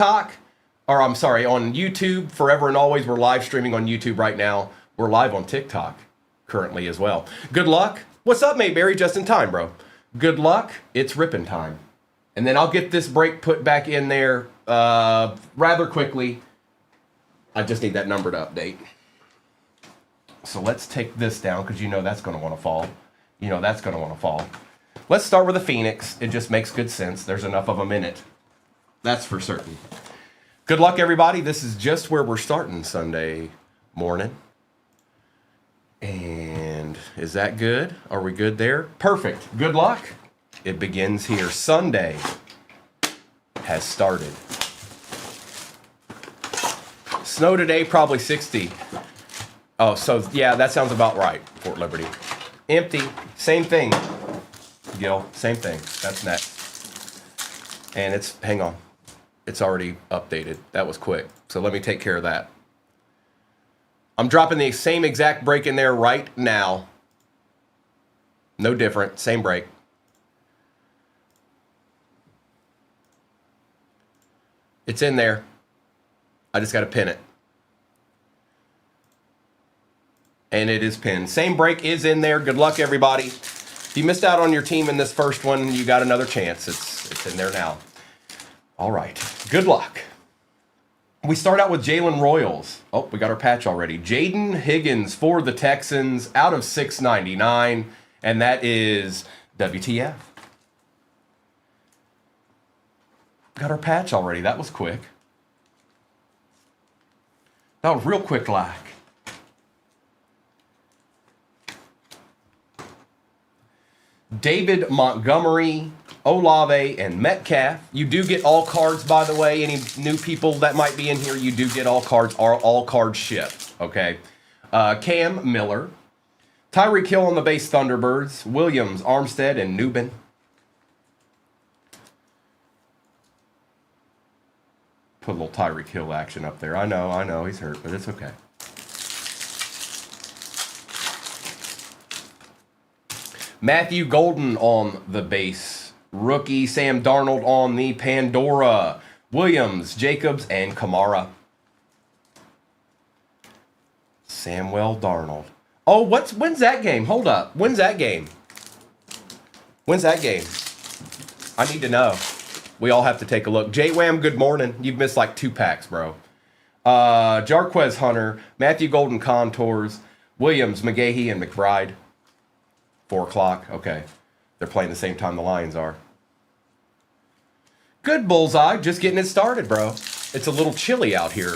TikTok, or I'm sorry, on YouTube, forever and always. We're live streaming on YouTube right now. We're live on TikTok currently as well. Good luck. What's up, Mayberry? Just in time, bro. Good luck. It's ripping time. And then I'll get this break put back in there rather quickly. I just need that number to update. So let's take this down because you know that's going to want to fall. You know that's going to want to fall. Let's start with a Phoenix. It just makes good sense. There's enough of them in it. That's for certain. Good luck, everybody. This is just where we're starting Sunday morning. And is that good? Are we good there? Perfect. Good luck. It begins here. Sunday has started. Snow today, probably 60. Oh, so yeah, that sounds about right. Fort Liberty. Empty. Same thing. Gil, same thing. That's next. And it's, hang on. It's already updated. That was quick. So let me take care of that. I'm dropping the same exact break in there right now. No different. Same break. It's in there. I just got to pin it. And it is pinned. Same break is in there. Good luck, everybody. If you missed out on your team in this first one, you got another chance. It's in there now. All right. Good luck. We start out with Jalen Royals. Oh, we got our patch already. Jaden Higgins for the Texans out of 699. And that is WTF. Got our patch already. That was quick. That was real quick like. David Montgomery, Olave, and Metcalf. You do get all cards, by the way. Any new people that might be in here, you do get all cards, all cards shipped, okay? Cam Miller, Tyreek Hill on the base Thunderbirds, Williams, Armstead, and Newbin. Put a little Tyreek Hill action up there. I know, he's hurt, but it's okay. Matthew Golden on the base. Rookie Sam Darnold on the Pandora. Williams, Jacobs, and Kamara. Samuel Darnold. Oh, when's that game? Hold up. When's that game? When's that game? I need to know. We all have to take a look. J-Wham, good morning. You've missed like 2 packs, bro. Jarquez Hunter, Matthew Golden Contours, Williams, McGahee, and McBride. 4 o'clock. Okay. They're playing the same time the Lions are. Good bullseye. Just getting it started, bro. It's a little chilly out here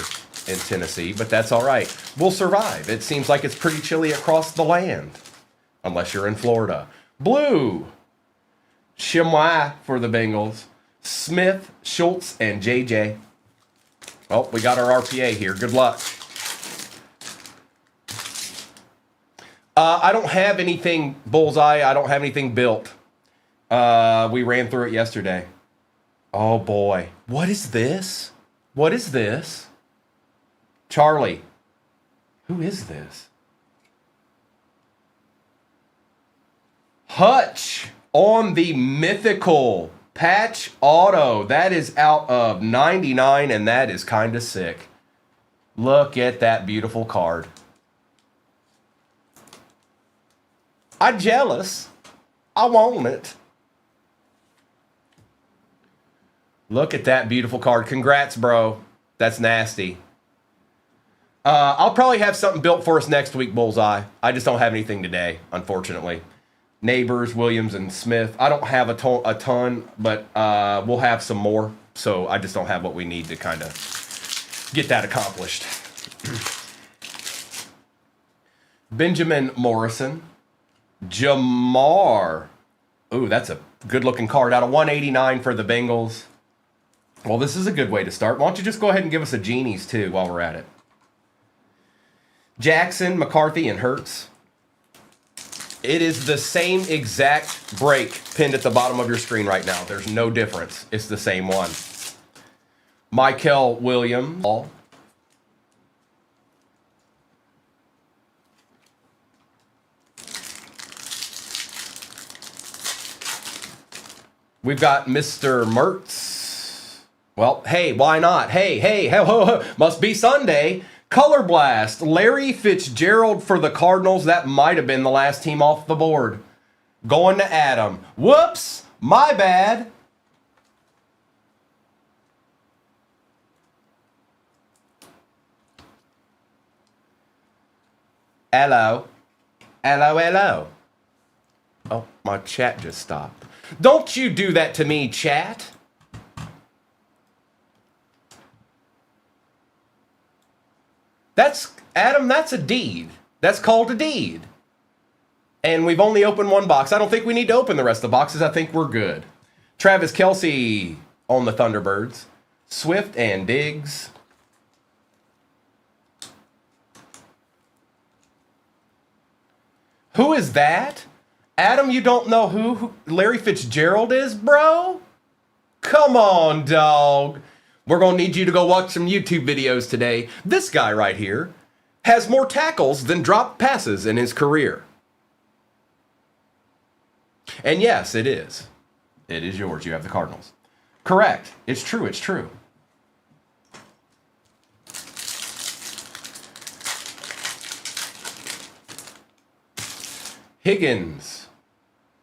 in Tennessee, but that's all right. We'll survive. It seems like it's pretty chilly across the land. Unless you're in Florida. Blue. Shimwa for the Bengals. Smith, Schultz, and JJ. Oh, we got our RPA here. Good luck. I don't have anything bullseye. I don't have anything built. We ran through it yesterday. Oh, boy. What is this? What is this? Charlie. Who is this? Hutch on the mythical patch auto. That is out of 99, and that is kind of sick. Look at that beautiful card. I'm jealous. I want it. Look at that beautiful card. Congrats, bro. That's nasty. I'll probably have something built for us next week, Bullseye. I just don't have anything today, unfortunately. Neighbors, Williams, and Smith. I don't have a ton, but we'll have some more. So I just don't have what we need to kind of get that accomplished. Benjamin Morrison. Jamar. Ooh, that's a good-looking card. Out of 189 for the Bengals. Well, this is a good way to start. Why don't you just go ahead and give us a Genies, too, while we're at it. Jackson, McCarthy, and Hurts. It is the same exact break pinned at the bottom of your screen right now. There's no difference. It's the same one. Michael Williams. We've got Mr. Mertz. Well, hey, why not? Hey, ho, ho, ho. Must be Sunday. Color Blast, Larry Fitzgerald for the Cardinals. That might have been the last team off the board. Going to Adam. Whoops, my bad. Hello. Hello. Oh, my chat just stopped. Don't you do that to me, chat. Adam, that's a deed. That's called a deed. And we've only opened one box. I don't think we need to open the rest of the boxes. I think we're good. Travis Kelce on the Thunderbirds. Swift and Diggs. Who is that? Adam, you don't know who Larry Fitzgerald is, bro? Come on, dog. We're going to need you to go watch some YouTube videos today. This guy right here has more tackles than dropped passes in his career. And yes, it is. It is yours. You have the Cardinals. Correct. It's true. It's true. Higgins.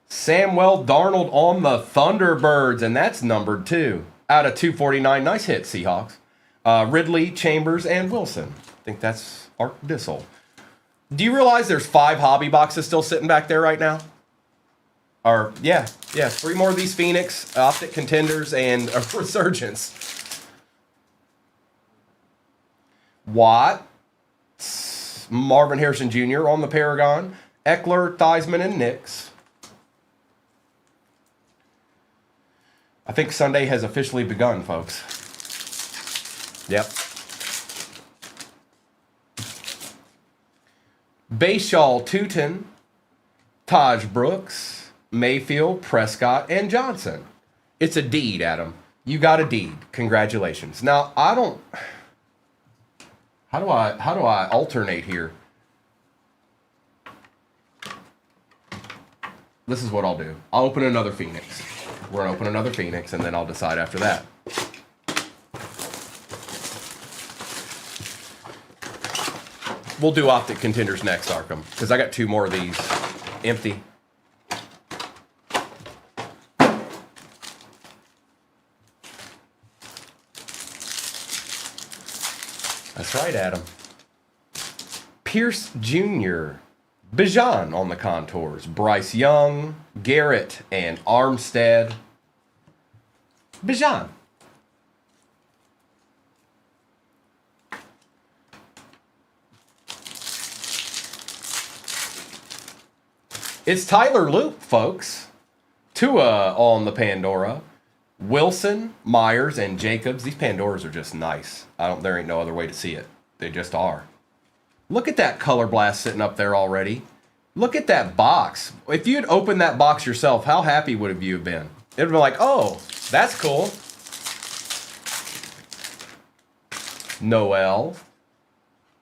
Samuel Darnold on the Thunderbirds, and that's numbered too. Out of 249. Nice hit, Seahawks. Ridley, Chambers, and Wilson. I think that's Art Dissel. Do you realize there's 5 hobby boxes still sitting back there right now? Or, yeah, 3 more of these Phoenix, Optic Contenders, and a Resurgence. Watt, Marvin Harrison Jr. on the Paragon, Eckler, Theismann, and Nix. I think Sunday has officially begun, folks. Yep. Bashaw, Tootin, Taj Brooks, Mayfield, Prescott, and Johnson. It's a deed, Adam. You got a deed. Congratulations. Now, I don't... How do I alternate here? This is what I'll do. I'll open another Phoenix. We're going to open another Phoenix, and then I'll decide after that. We'll do Optic Contenders next, Arkham, because I got 2 more of these empty. That's right, Adam. Pierce Jr., Bijan on the contours. Bryce Young, Garrett, and Armstead. Bijan. It's Tyler Loop, folks. Tua on the Pandora. Wilson, Myers, and Jacobs. These Pandoras are just nice. There ain't no other way to see it. They just are. Look at that color blast sitting up there already. Look at that box. If you'd opened that box yourself, how happy would you have been? It would be like, oh, that's cool. Noel.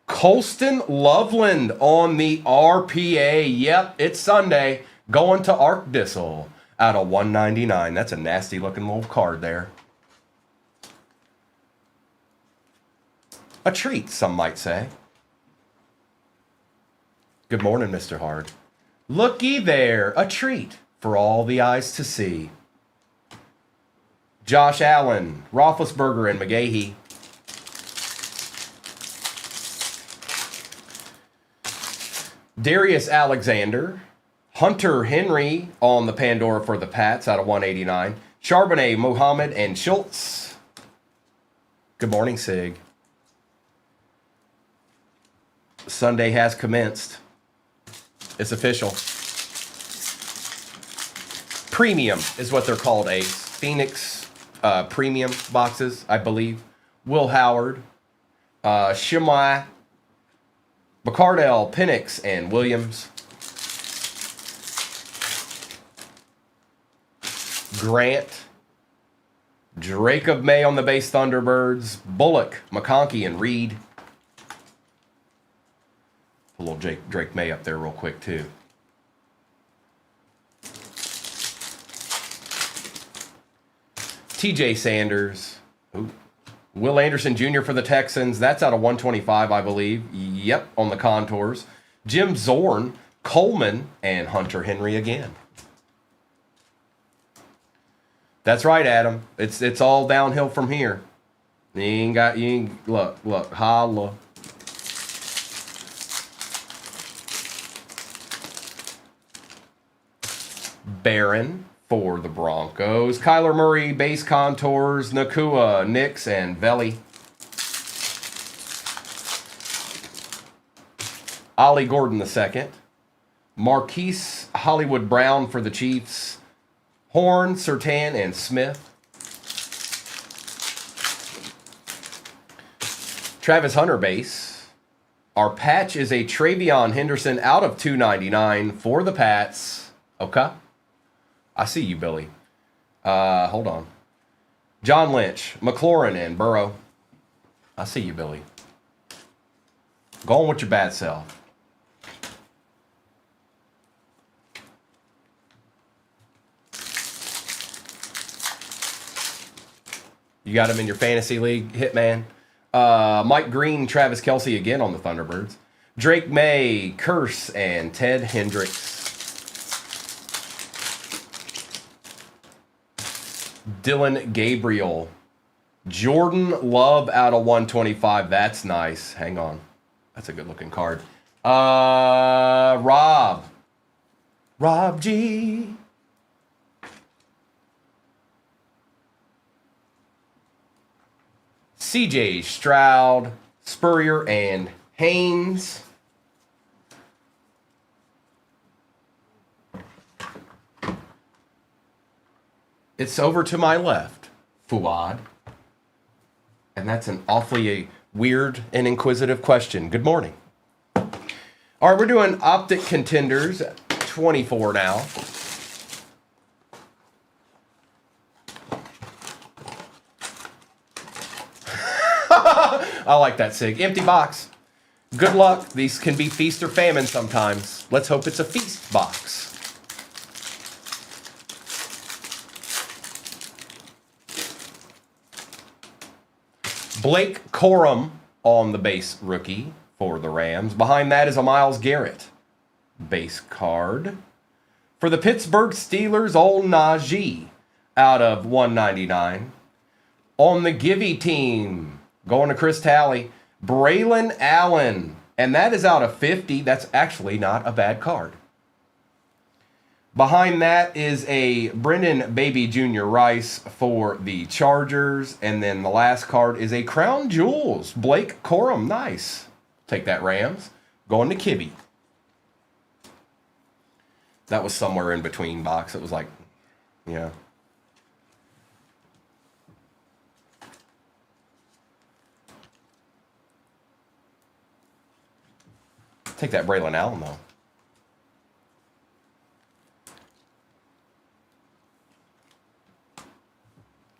Colston Loveland on the RPA. Yep, it's Sunday. Going to Arc Dissel out of 199. That's a nasty looking little card there. A treat, some might say. Good morning, Mr. Hard. Looky there, a treat for all the eyes to see. Josh Allen, Roethlisberger, and McGahee. Darius Alexander, Hunter Henry on the Pandora for the Pats out of 189. Charbonnet, Muhammad, and Schultz. Good morning, Sig. Sunday has commenced. It's official. Premium is what they're called, Ace. Phoenix premium boxes, I believe. Will Howard, Shimai, McCardell, Penix, and Williams. Grant, Jacob May on the base Thunderbirds, Bullock, McConkey, and Reed. A little Drake May up there real quick, too. TJ Sanders, Ooh. Will Anderson Jr. for the Texans. That's out of 125, I believe. Yep, on the contours. Jim Zorn, Coleman, and Hunter Henry again. That's right, Adam. It's all downhill from here. You ain't look, holla. Barron for the Broncos. Kyler Murray, base contours, Nakua, Nix, and Velli. Ollie Gordon II. Marquise Hollywood Brown for the Chiefs. Horn, Surtain, and Smith. Travis Hunter base. Our patch is a Travion Henderson out of 299 for the Pats. Okay. I see you, Billy. Hold on. John Lynch, McLaurin, and Burrow. I see you, Billy. Go on with your bad self. You got him in your fantasy league, Hitman. Mike Green, Travis Kelce again on the Thunderbirds. Drake May, Curse, and Ted Hendricks. Dylan Gabriel. Jordan Love out of 125. That's nice. Hang on. That's a good looking card. Rob G. CJ Stroud, Spurrier, and Haynes. It's over to my left, Fuad. And that's an awfully weird and inquisitive question. Good morning. All right, we're doing Optic Contenders 24 now. I like that, Sig. Empty box. Good luck. These can be feast or famine sometimes. Let's hope it's a feast box. Blake Corum on the base rookie for the Rams. Behind that is a Myles Garrett base card. For the Pittsburgh Steelers, old Najee out of 199. On the Givey team, going to Chris Talley, Braylon Allen. And that is out of 50. That's actually not a bad card. Behind that is a Brendan Baby Jr. Rice for the Chargers. And then the last card is a Crown Jewels. Blake Corum. Nice. Take that, Rams. Going to Kibby. That was somewhere in between box. It was like, yeah. Take that Braylon Allen, though.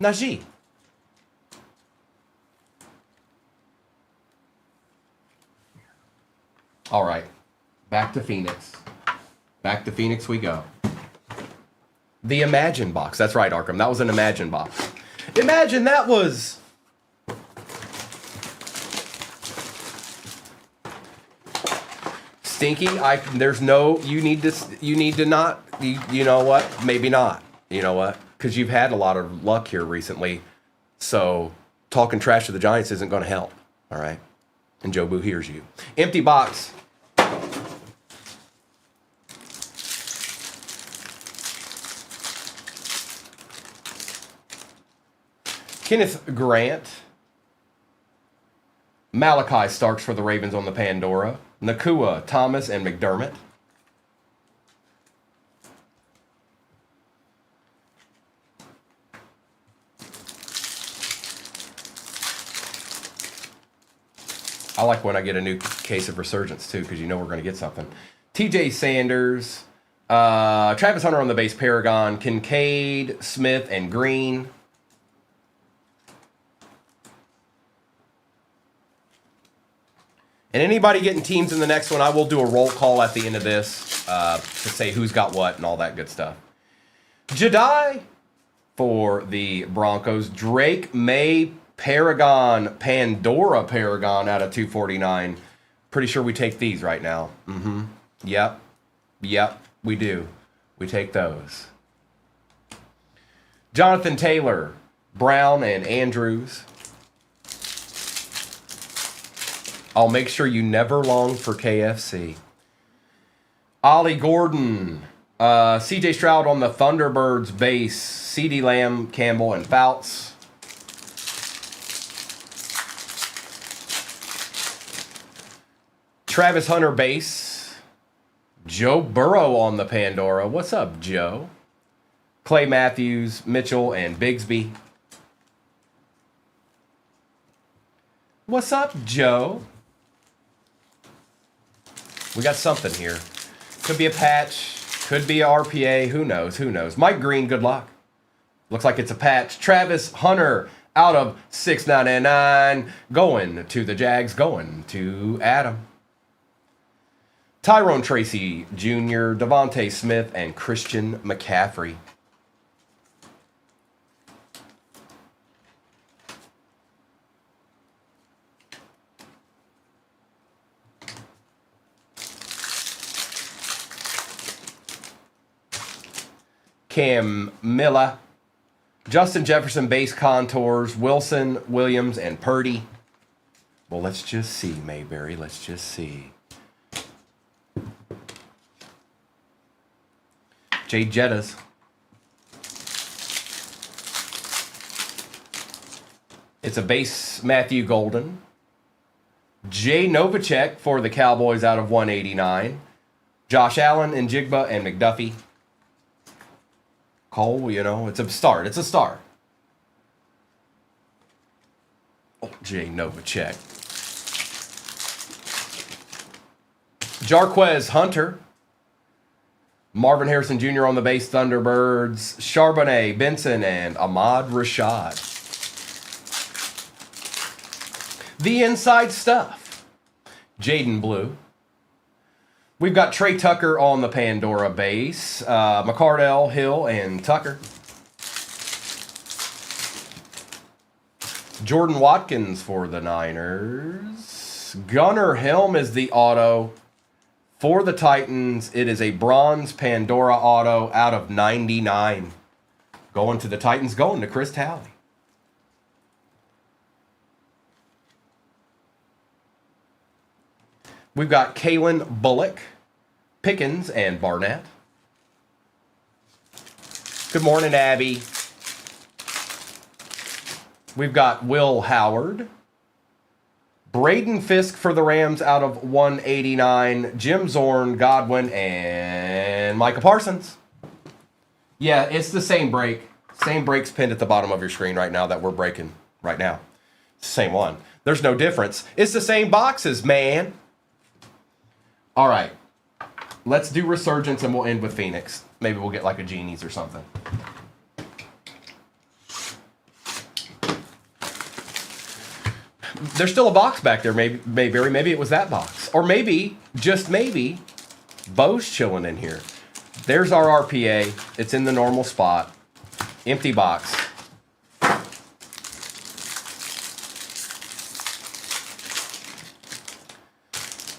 Najee. All right. Back to Phoenix. Back to Phoenix we go. The Imagine box. That's right, Arkham. That was an Imagine box. Imagine that was... Stinky, there's no, you need to not, you know what? Maybe not. You know what? Because you've had a lot of luck here recently. So talking trash to the Giants isn't going to help. All right? And Joe Boo hears you. Empty box. Kenneth Grant. Malachi Starks for the Ravens on the Pandora. Nakua, Thomas, and McDermott. I like when I get a new case of Resurgence, too, because you know we're going to get something. TJ Sanders, Travis Hunter on the base, Paragon, Kincaid, Smith, and Green. And anybody getting teams in the next one, I will do a roll call at the end of this to say who's got what and all that good stuff. Jedi for the Broncos. Drake May Paragon, Pandora Paragon out of 249. Pretty sure we take these right now. Yep, we do. We take those. Jonathan Taylor, Brown, and Andrews. I'll make sure you never long for KFC. Ollie Gordon, CJ Stroud on the Thunderbirds base, CeeDee Lamb, Campbell, and Fouts. Travis Hunter base, Joe Burrow on the Pandora. What's up, Joe? Clay Matthews, Mitchell, and Bigsby. What's up, Joe? We got something here. Could be a patch. Could be a RPA. Who knows? Who knows? Mike Green, good luck. Looks like it's a patch. Travis Hunter out of 699. Going to the Jags. Going to Adam. Tyrone Tracy Jr., Devontae Smith, and Christian McCaffrey. Cam Miller, Justin Jefferson base contours, Wilson, Williams, and Purdy. Well, let's just see, Mayberry. Let's just see. Jay Jettas. It's a base Matthew Golden. Jay Novacek for the Cowboys out of 189. Josh Allen, Njigba, and McDuffie. Cole, you know, it's a start. It's a start. Oh, Jay Novacek. Jarquez Hunter. Marvin Harrison Jr. on the base, Thunderbirds. Charbonnet, Benson, and Ahmad Rashad. The inside stuff. Jaden Blue. We've got Trey Tucker on the Pandora base. McCardell, Hill, and Tucker. Jordan Watkins for the Niners. Gunnar Helm is the auto. For the Titans, it is a bronze Pandora auto out of 99. Going to the Titans, going to Chris Talley. We've got Kalen Bullock, Pickens, and Barnett. Good morning, Abby. We've got Will Howard. Braden Fisk for the Rams out of 189. Jim Zorn, Godwin, and Micah Parsons. Yeah, it's the same break. Same breaks pinned at the bottom of your screen right now that we're breaking right now. Same one. There's no difference. It's the same boxes, man. All right. Let's do Resurgence and we'll end with Phoenix. Maybe we'll get like a Genie's or something. There's still a box back there, maybe it was that box. Or maybe, just maybe, Bo's chilling in here. There's our RPA. It's in the normal spot. Empty box.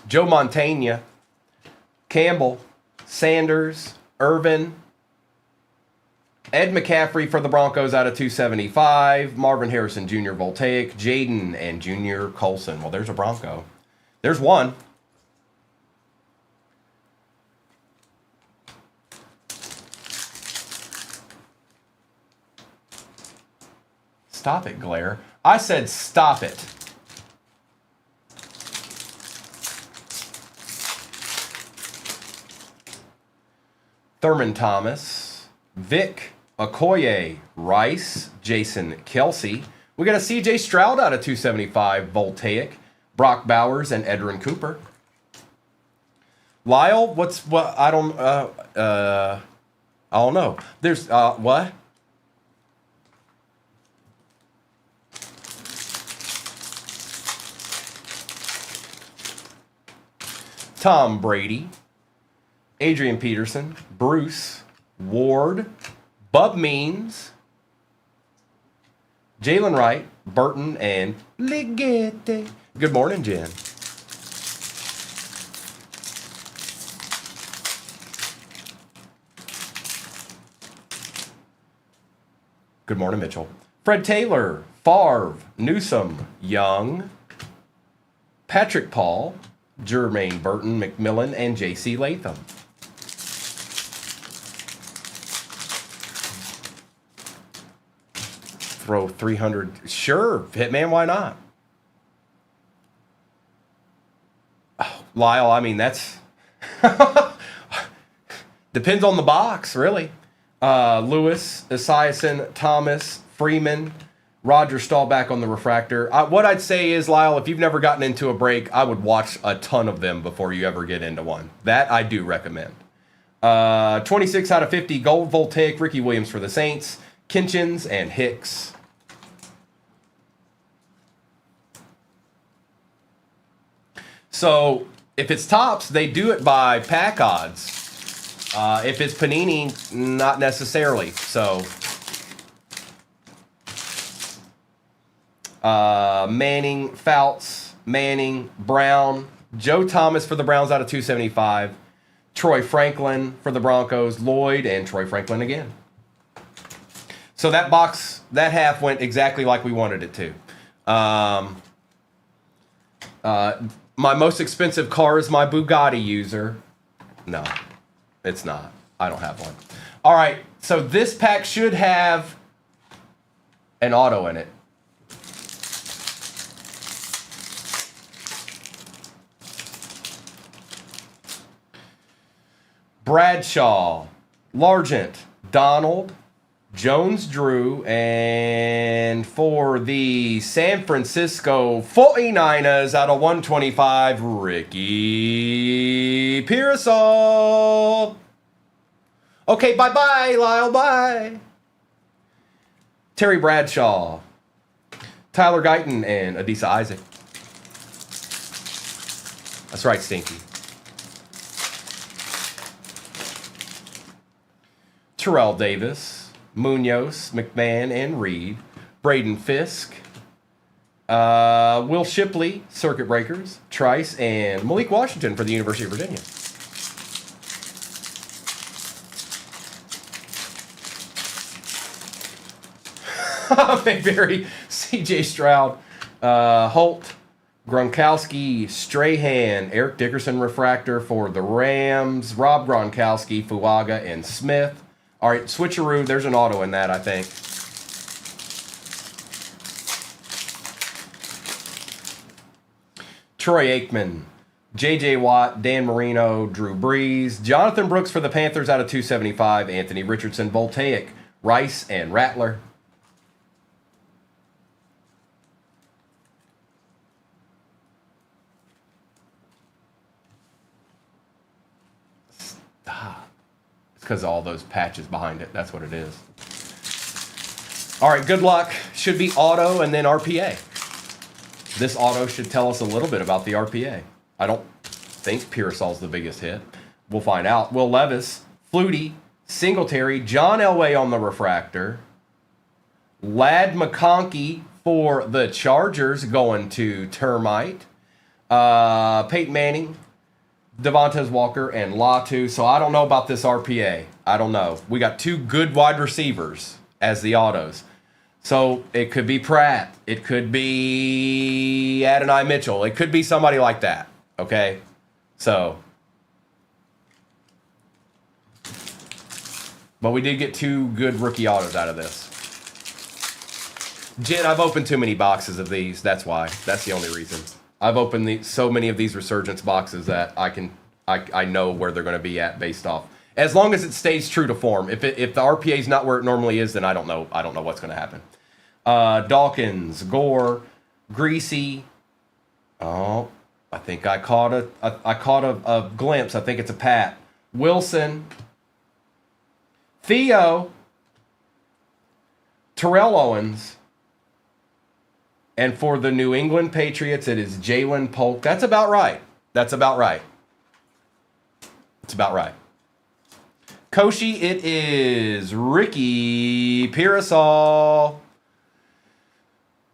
Joe Montana, Campbell, Sanders, Irvin, Ed McCaffrey for the Broncos out of 275. Marvin Harrison Jr. Voltaic. Jaden and Junior Colson. Well, there's a Bronco. There's one. Stop it, Glare. I said stop it. Thurman Thomas, Vic Okoye, Rice, Jason Kelsey. We got a CJ Stroud out of 275, Voltaic, Brock Bowers, and Edrin Cooper. Lyle, I don't know. There's what? Tom Brady, Adrian Peterson, Bruce, Ward, Bub Means, Jalen Wright, Burton, and Ligette. Good morning, Jen. Good morning, Mitchell. Fred Taylor, Favre, Newsom, Young, Patrick Paul, Jermaine Burton, McMillan, and J.C. Latham. Throw 300. Sure, Hitman, why not? Oh, Lyle, I mean, that's... depends on the box, really. Lewis, Esiason, Thomas, Freeman, Roger Staubach on the refractor. What I'd say is, Lyle, if you've never gotten into a break, I would watch a ton of them before you ever get into one. That I do recommend. 26 out of 50, Gold Voltaic, Ricky Williams for the Saints, Kinchins, and Hicks. So, if it's Topps, they do it by pack odds. If it's Panini, not necessarily. So, Manning, Fouts, Manning, Brown, Joe Thomas for the Browns out of 275, Troy Franklin for the Broncos, Lloyd, and Troy Franklin again. So that box, that half went exactly like we wanted it to. My most expensive car is my Bugatti user. No, it's not. I don't have one. All right, so this pack should have an auto in it. Bradshaw, Largent, Donald, Jones Drew, and for the San Francisco 49ers out of 125, Ricky Pearsall. Okay, bye-bye, Lyle, bye. Terry Bradshaw, Tyler Guyton, and Adisa Isaac. That's right, Stinky. Terrell Davis, Munoz, McMahon, and Reed, Braden Fisk, Will Shipley, Circuit Breakers, Trice, and Malik Washington for the University of Virginia. Mayberry, CJ Stroud, Holt, Gronkowski, Strahan, Eric Dickerson refractor for the Rams, Rob Gronkowski, Fuaga, and Smith. All right, switcheroo. There's an auto in that, I think. Troy Aikman, J.J. Watt, Dan Marino, Drew Brees, Jonathan Brooks for the Panthers out of 275, Anthony Richardson, Voltaic, Rice, and Rattler. Stop. Because of all those patches behind it. That's what it is. All right, good luck. Should be auto and then RPA. This auto should tell us a little bit about the RPA. I don't think Pearsall's the biggest hit. We'll find out. Will Levis, Flutie, Singletary, John Elway on the refractor, Lad McConkey for the Chargers going to Termite, Peyton Manning, Devontae Walker, and Latu. So I don't know about this RPA. I don't know. We got two good wide receivers as the autos. So it could be Pratt. It could be Adonai Mitchell. It could be somebody like that. Okay? So. But we did get two good rookie autos out of this. Jen, I've opened too many boxes of these. That's why. That's the only reason. I've opened so many of these Resurgence boxes that I know where they're going to be at based off. As long as it stays true to form. If the RPA is not where it normally is, then I don't know what's going to happen. Dawkins, Gore, Greasy. Oh, I think I caught a glimpse. I think it's a Pat. Wilson, Theo, Terrell Owens. And for the New England Patriots, it is Jalen Polk. That's about right. That's about right. It's about right. Koshi, it is Ricky Pearsall.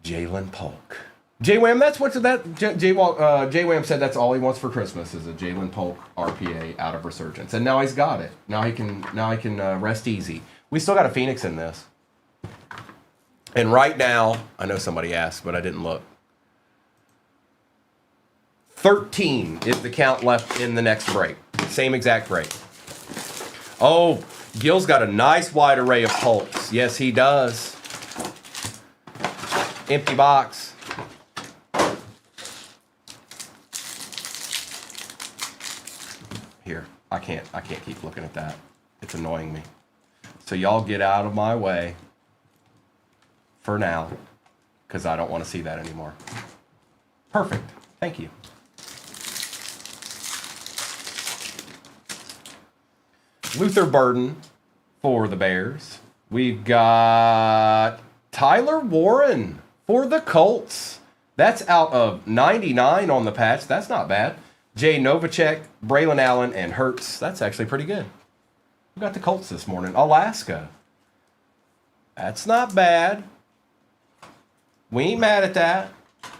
Jalen Polk. J-Wham, that's what's that. J-Wham said that's all he wants for Christmas is a Jalen Polk RPA out of Resurgence, and now he's got it. Now he can rest easy. We still got a Phoenix in this, and right now I know somebody asked, but I didn't look. 13 is the count left in the next break. Same exact break. Oh, Gil's got a nice wide array of Polks. Yes, he does. Empty box. Here, I can't keep looking at that. It's annoying me. So y'all get out of my way for now, because I don't want to see that anymore. Perfect. Thank you. Luther Burden for the Bears. We've got Tyler Warren for the Colts. That's out of 99 on the patch. That's not bad. Jay Novacek, Braylon Allen, and Hurts. That's actually pretty good. We got the Colts this morning. Alaska. That's not bad. We ain't mad at that.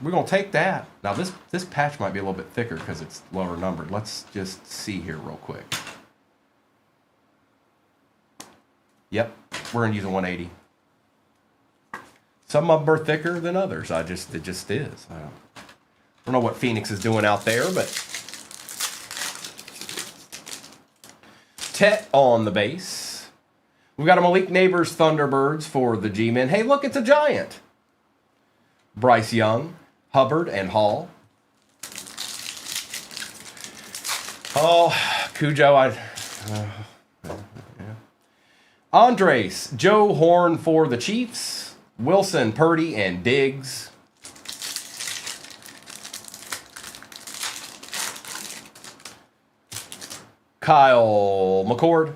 We're going to take that. Now, this patch might be a little bit thicker because it's lower numbered. Let's just see here real quick. Yep, we're going to use a 180. Some of them are thicker than others. It just is. I don't know what Phoenix is doing out there, but Tet on the base. We've got a Malik Neighbors Thunderbirds for the G-Men. Hey, look, it's a Giant. Bryce Young, Hubbard, and Hall. Oh, Cujo, Andres, Joe Horn for the Chiefs. Wilson, Purdy, and Diggs. Kyle McCord.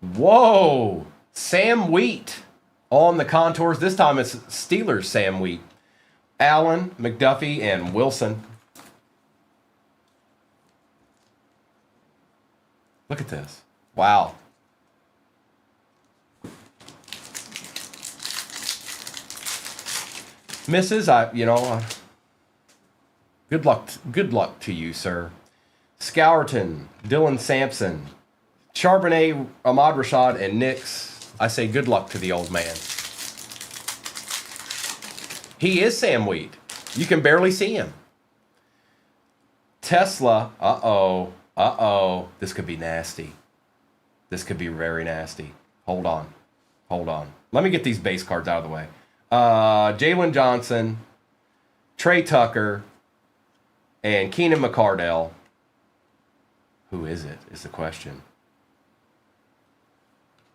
Whoa! Sam Wheat on the contours. This time it's Steelers Sam Wheat. Allen, McDuffie, and Wilson. Look at this. Wow. Misses, good luck to you, sir. Scourton, Dylan Sampson, Charbonnet, Ahmad Rashad, and Nix. I say good luck to the old man. He is Sam Wheat. You can barely see him. Tesla, uh-oh. This could be nasty. This could be very nasty. Hold on. Let me get these base cards out of the way. Jalen Johnson, Trey Tucker, and Keenan McCardell. Who is it, is the question.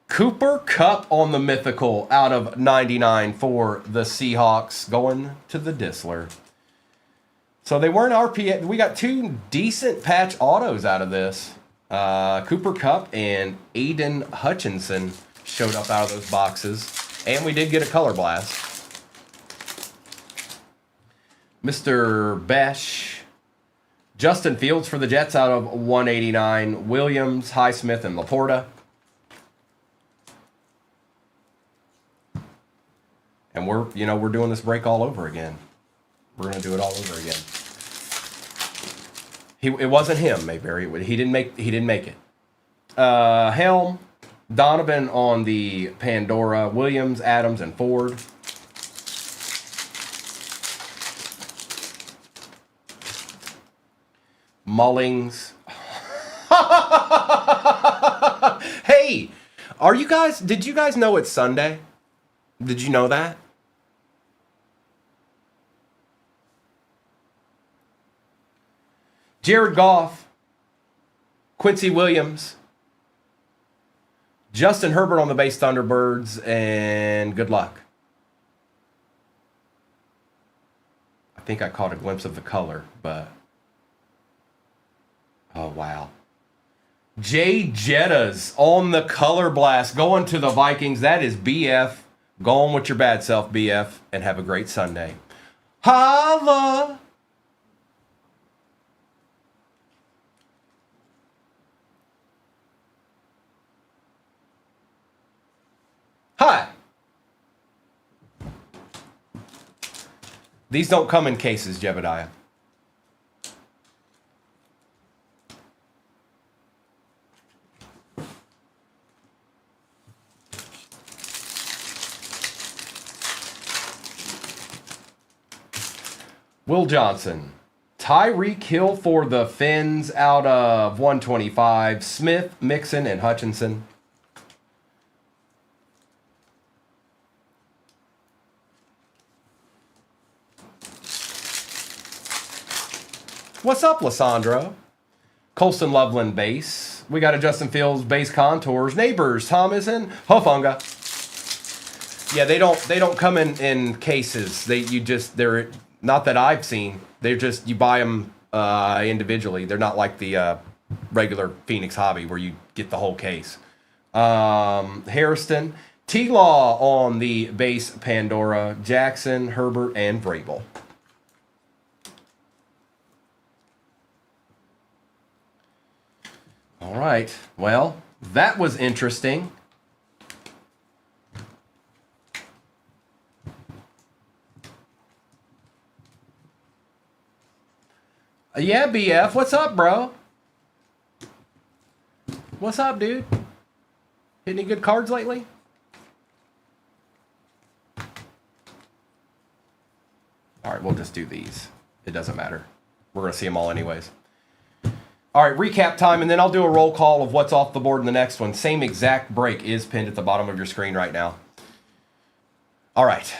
Cooper Kupp on the mythical out of 99 for the Seahawks, going to the Disler. So they weren't RPA. We got two decent patch autos out of this. Cooper Kupp and Aiden Hutchinson showed up out of those boxes. And we did get a color blast. Mr. Besh. Justin Fields for the Jets out of 189. Williams, Highsmith, and Laporta. And we're doing this break all over again. We're going to do it all over again. It wasn't him, Mayberry. He didn't make it. Helm, Donovan on the Pandora, Williams, Adams, and Ford. Mullings. Hey, did you guys know it's Sunday? Did you know that? Jared Goff, Quincy Williams, Justin Herbert on the base Thunderbirds, and good luck. I think I caught a glimpse of the color, but oh, wow. Jay Jettas on the color blast going to the Vikings. That is BF. Go on with your bad self, BF, and have a great Sunday. Holla! Hi. These don't come in cases, Jebediah. Will Johnson. Tyreek Hill for the Finns out of 125. Smith, Mixon, and Hutchinson. What's up, Lysandro? Colston Loveland base. We got a Justin Fields base contours. Neighbors, Thomas and Hufunga. Yeah, they don't come in cases. They're not that I've seen. They're just, you buy them individually. They're not like the regular Phoenix Hobby where you get the whole case. Harrison, T-Law on the base Pandora, Jackson, Herbert, and Vrabel. All right. Well, that was interesting. Yeah, BF. What's up, bro? What's up, dude? Hit any good cards lately? All right, we'll just do these. It doesn't matter. We're going to see them all anyways. All right, recap time, and then I'll do a roll call of what's off the board in the next one. Same exact break is pinned at the bottom of your screen right now. All right.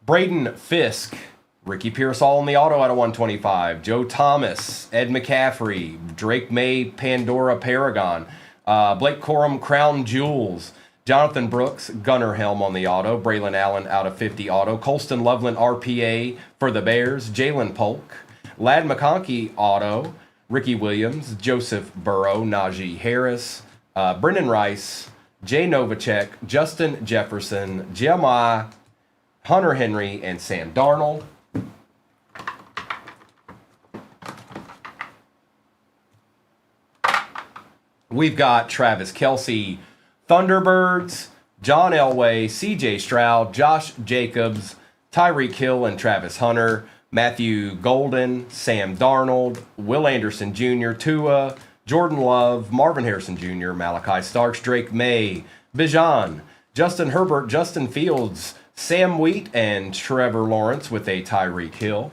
Braden Fisk. Ricky Pearsall in the auto out of 125. Joe Thomas, Ed McCaffrey, Drake May, Pandora Paragon, Blake Corum, Crown Jewels, Jonathan Brooks, Gunnar Helm on the auto, Braylon Allen out of 50 auto, Colston Loveland RPA for the Bears, Jalen Polk, Lad McConkey auto, Ricky Williams, Joseph Burrow, Najee Harris, Brendan Rice, Jay Novacek, Justin Jefferson, Jeremiah, Hunter Henry, and Sam Darnold. We've got Travis Kelce, Thunderbirds, John Elway, CJ Stroud, Josh Jacobs, Tyreek Hill and Travis Hunter, Matthew Golden, Sam Darnold, Will Anderson Jr., Tua, Jordan Love, Marvin Harrison Jr., Malachi Starks, Drake May, Bijan, Justin Herbert, Justin Fields, Sam Wheat, and Trevor Lawrence with a Tyreek Hill.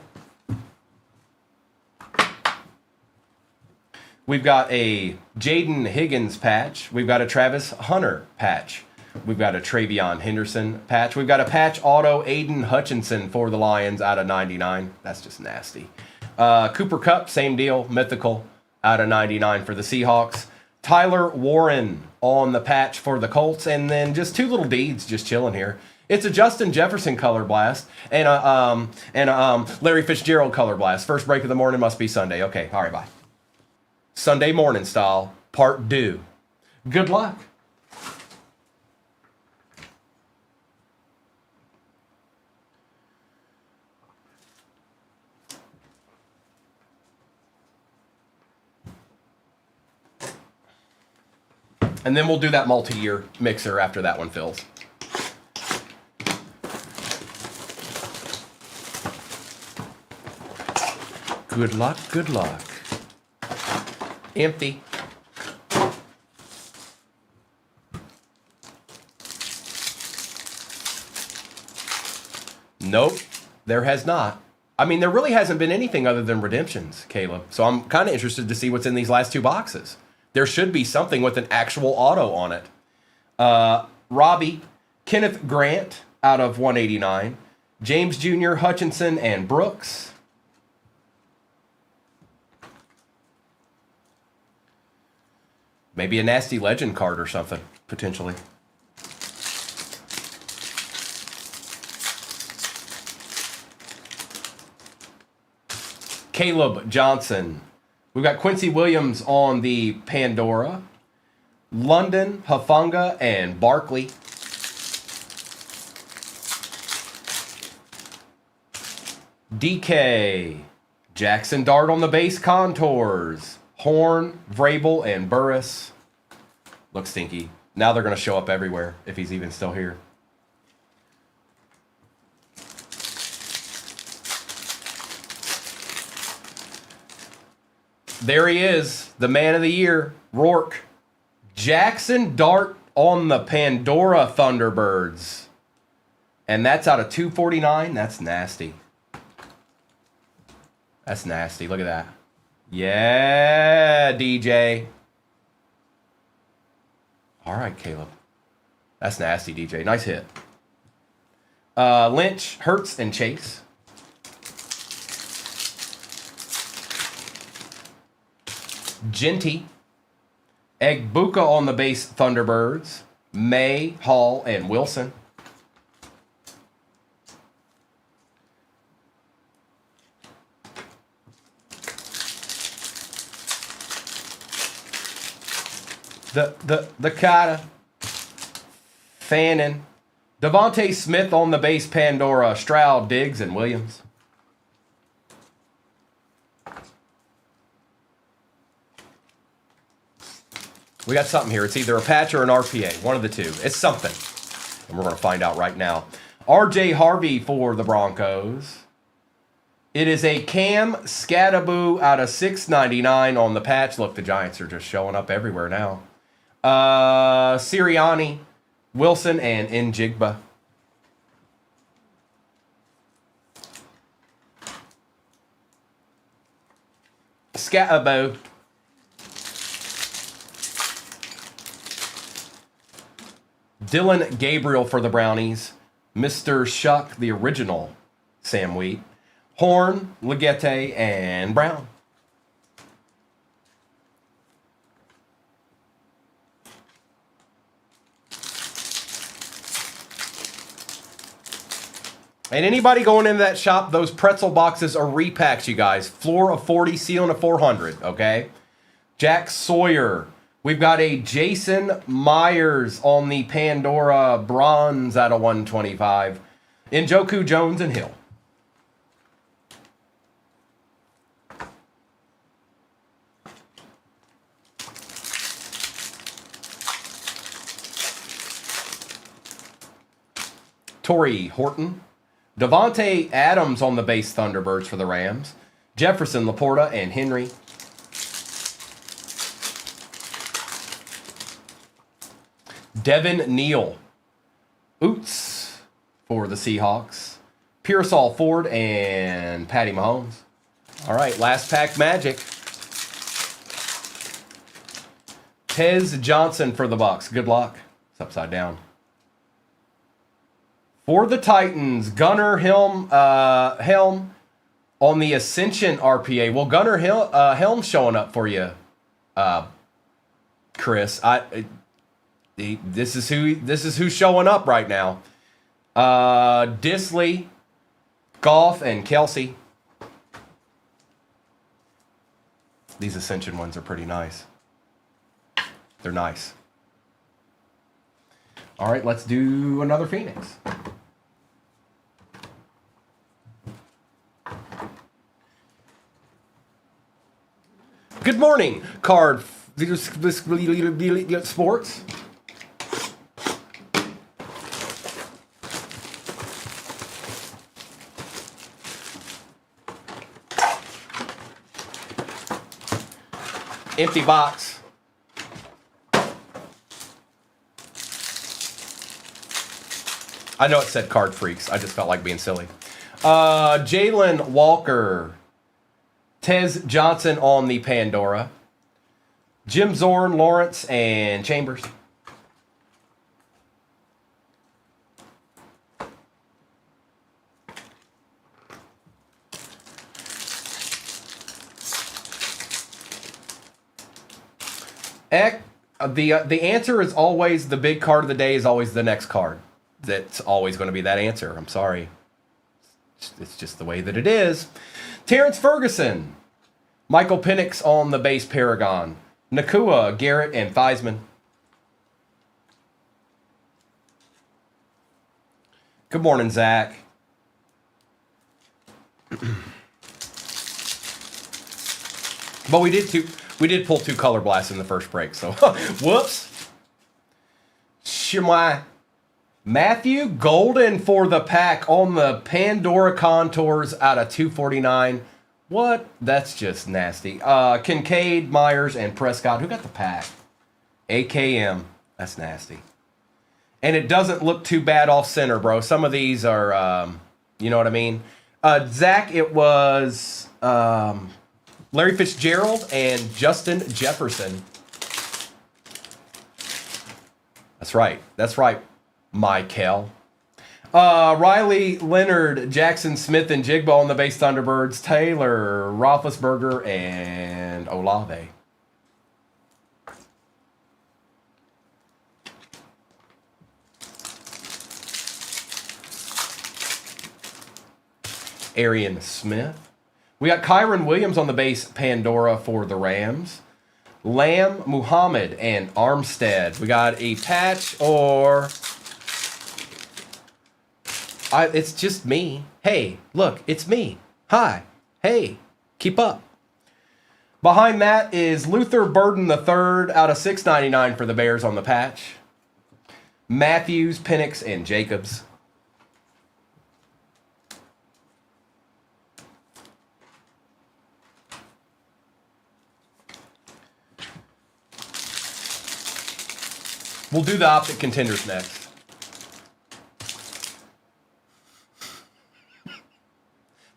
We've got a Jaden Higgins patch. We've got a Travis Hunter patch. We've got a Travion Henderson patch. We've got a patch auto Aiden Hutchinson for the Lions out of 99. That's just nasty. Cooper Kupp, same deal. Mythical out of 99 for the Seahawks. Tyler Warren on the patch for the Colts. And then just two little deeds just chilling here. It's a Justin Jefferson color blast and a Larry Fitzgerald color blast. First break of the morning must be Sunday. Okay, all right, bye. Sunday morning style, part 2. Good luck. And then we'll do that multi-year mixer after that one fills. Good luck, good luck. Empty. Nope, there has not. I mean, there really hasn't been anything other than redemptions, Caleb. So I'm kind of interested to see what's in these last two boxes. There should be something with an actual auto on it. Robbie, Kenneth Grant out of 189. James Jr., Hutchinson, and Brooks. Maybe a nasty legend card or something, potentially. Caleb Johnson. We've got Quincy Williams on the Pandora. London, Hufanga, and Barkley. DK. Jackson Dart on the base contours. Horn, Vrabel, and Burris. Looks stinky. Now they're going to show up everywhere if he's even still here. There he is, the man of the year, Rourke. Jackson Dart on the Pandora Thunderbirds. And that's out of 249. That's nasty. That's nasty. Look at that. Yeah, DJ. All right, Caleb. That's nasty, DJ. Nice hit. Lynch, Hertz, and Chase. Genty. Egbuka on the base Thunderbirds. May, Hall, and Wilson. The Kata. Fannin. Devontae Smith on the base Pandora. Stroud, Diggs, and Williams. We got something here. It's either a patch or an RPA. One of the two. It's something. And we're going to find out right now. RJ Harvey for the Broncos. It is a Cam Scattaboo out of 699 on the patch. Look, the Giants are just showing up everywhere now. Sirianni, Wilson, and Njigba. Scattaboo. Dylan Gabriel for the Brownies. Mr. Shuck, the original Sam Wheat. Horn, Legette, and Brown. And anybody going into that shop, those pretzel boxes are repacks, you guys. Floor of 40, ceiling of 400, okay? Jack Sawyer. We've got a Jason Myers on the Pandora bronze out of 125. Njoku, Jones, and Hill. Torrey Horton. Devontae Adams on the base Thunderbirds for the Rams. Jefferson, Laporta, and Henry. Devin Neal. Oots for the Seahawks. Pearsall Ford and Patty Mahomes. All right, last pack magic. Tez Johnson for the Bucs. Good luck. It's upside down. For the Titans, Gunnar Helm on the Ascension RPA. Well, Gunnar Helm's showing up for you, Chris. This is who's showing up right now. Disley, Goff, and Kelsey. These Ascension ones are pretty nice. They're nice. All right, let's do another Phoenix. Good morning, Card Sports. Empty box. I know it said Card Freaks. I just felt like being silly. Jalen Walker. Tez Johnson on the Pandora. Jim Zorn, Lawrence, and Chambers. The answer is always, the big card of the day is always the next card. That's always going to be that answer. I'm sorry. It's just the way that it is. Terrence Ferguson. Michael Penix on the base Paragon. Nakua, Garrett, and Theismann. Good morning, Zach. But we did pull two color blasts in the first break, so whoops. Shemai. Matthew Golden for the pack on the Pandora Contours out of 249. What? That's just nasty. Kincaid, Myers, and Prescott. Who got the pack? AKM. That's nasty. And it doesn't look too bad off center, bro. Some of these are, you know what I mean? Zach, it was Larry Fitzgerald and Justin Jefferson. That's right. That's right, Michael. Riley, Leonard, Jackson Smith, and Jigba on the base Thunderbirds. Taylor, Roethlisberger, and Olave. Arian Smith. We got Kyron Williams on the base Pandora for the Rams. Lamb, Muhammad, and Armstead. We got a patch or... it's just me. Hey, look, it's me. Hi. Hey, keep up. Behind that is Luther Burden III out of $6.99 for the Bears on the patch. Matthews, Penix, and Jacobs. We'll do the optic contenders next.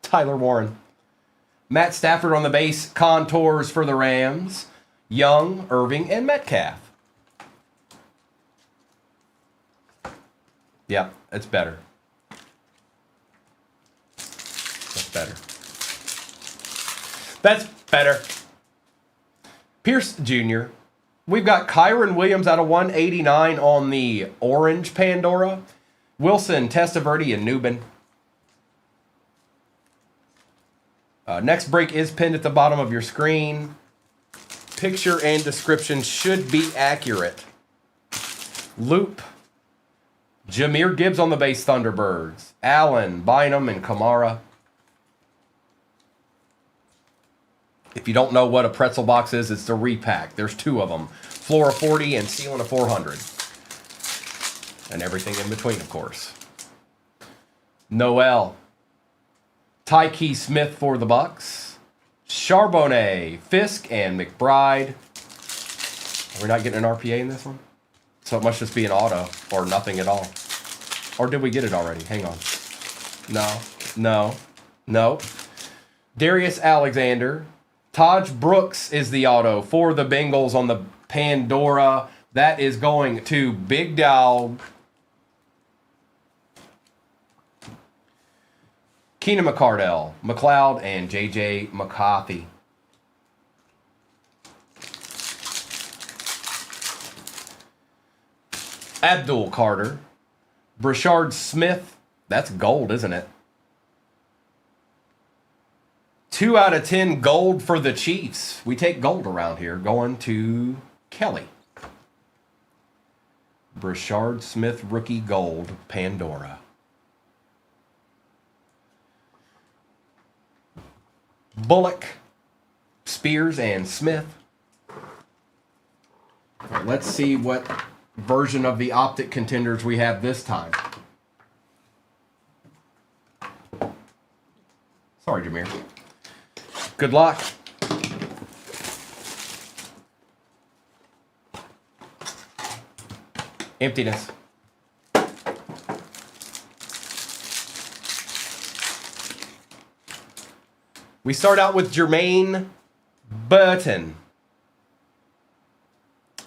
Tyler Warren. Matt Stafford on the base contours for the Rams. Young, Irving, and Metcalf. Yeah, it's better. That's better. That's better. Pierce Jr. We've got Kyron Williams out of 189 on the orange Pandora. Wilson, Testaverde, and Newbin. Next break is pinned at the bottom of your screen. Picture and description should be accurate. Loop. Jahmyr Gibbs on the base Thunderbirds. Allen, Bynum, and Kamara. If you don't know what a pretzel box is, it's the repack. There's two of them. Floor of 40 and ceiling of 400. And everything in between, of course. Noel. Tyke Smith for the Bucks. Charbonnet, Fisk, and McBride. Are we not getting an RPA in this one? So it must just be an auto or nothing at all. Or did we get it already? Hang on. No. Darius Alexander. Taj Brooks is the auto for the Bengals on the Pandora. That is going to Big Dog. Keenan McCardell, McLeod, and J.J. McCarthy. Abdul Carter. Brashard Smith. That's gold, isn't it? 2 out of 10 gold for the Chiefs. We take gold around here. Going to Kelly. Brashard Smith, rookie gold, Pandora. Bullock, Spears, and Smith. Right, let's see what version of the optic contenders we have this time. Sorry, Jameer. Good luck. Emptiness. We start out with Jermaine Burton.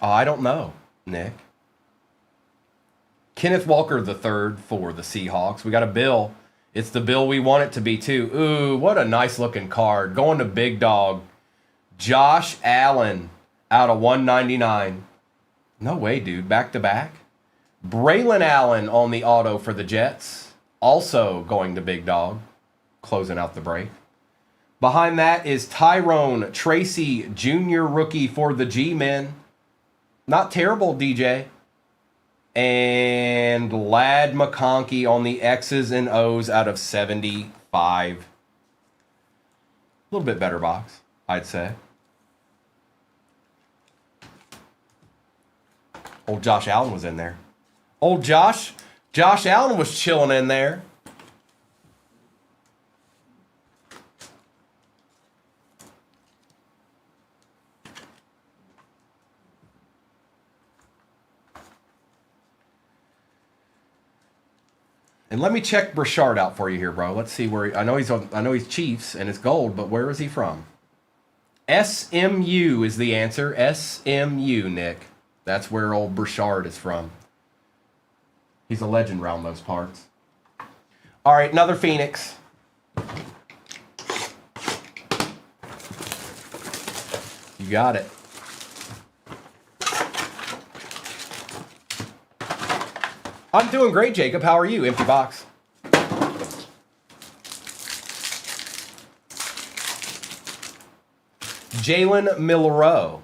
Oh, I don't know, Nick. Kenneth Walker III for the Seahawks. We got a bill. It's the bill we want it to be, too. Ooh, what a nice looking card. Going to Big Dog. Josh Allen out of 199. No way, dude. Back to back. Braylon Allen on the auto for the Jets. Also going to Big Dog. Closing out the break. Behind that is Tyrone Tracy, junior rookie for the G-Men. Not terrible, DJ. And Ladd McConkey on the X's and O's out of 75. A little bit better box, I'd say. Old Josh Allen was in there. Old Josh Allen was chilling in there. And let me check Burchard out for you here, bro. Let's see where I know he's Chiefs and it's gold, but where is he from? SMU is the answer. SMU, Nick. That's where old Burchard is from. He's a legend around those parts. All right, another Phoenix. You got it. I'm doing great, Jacob. How are you? Empty box. Jalen Milroe.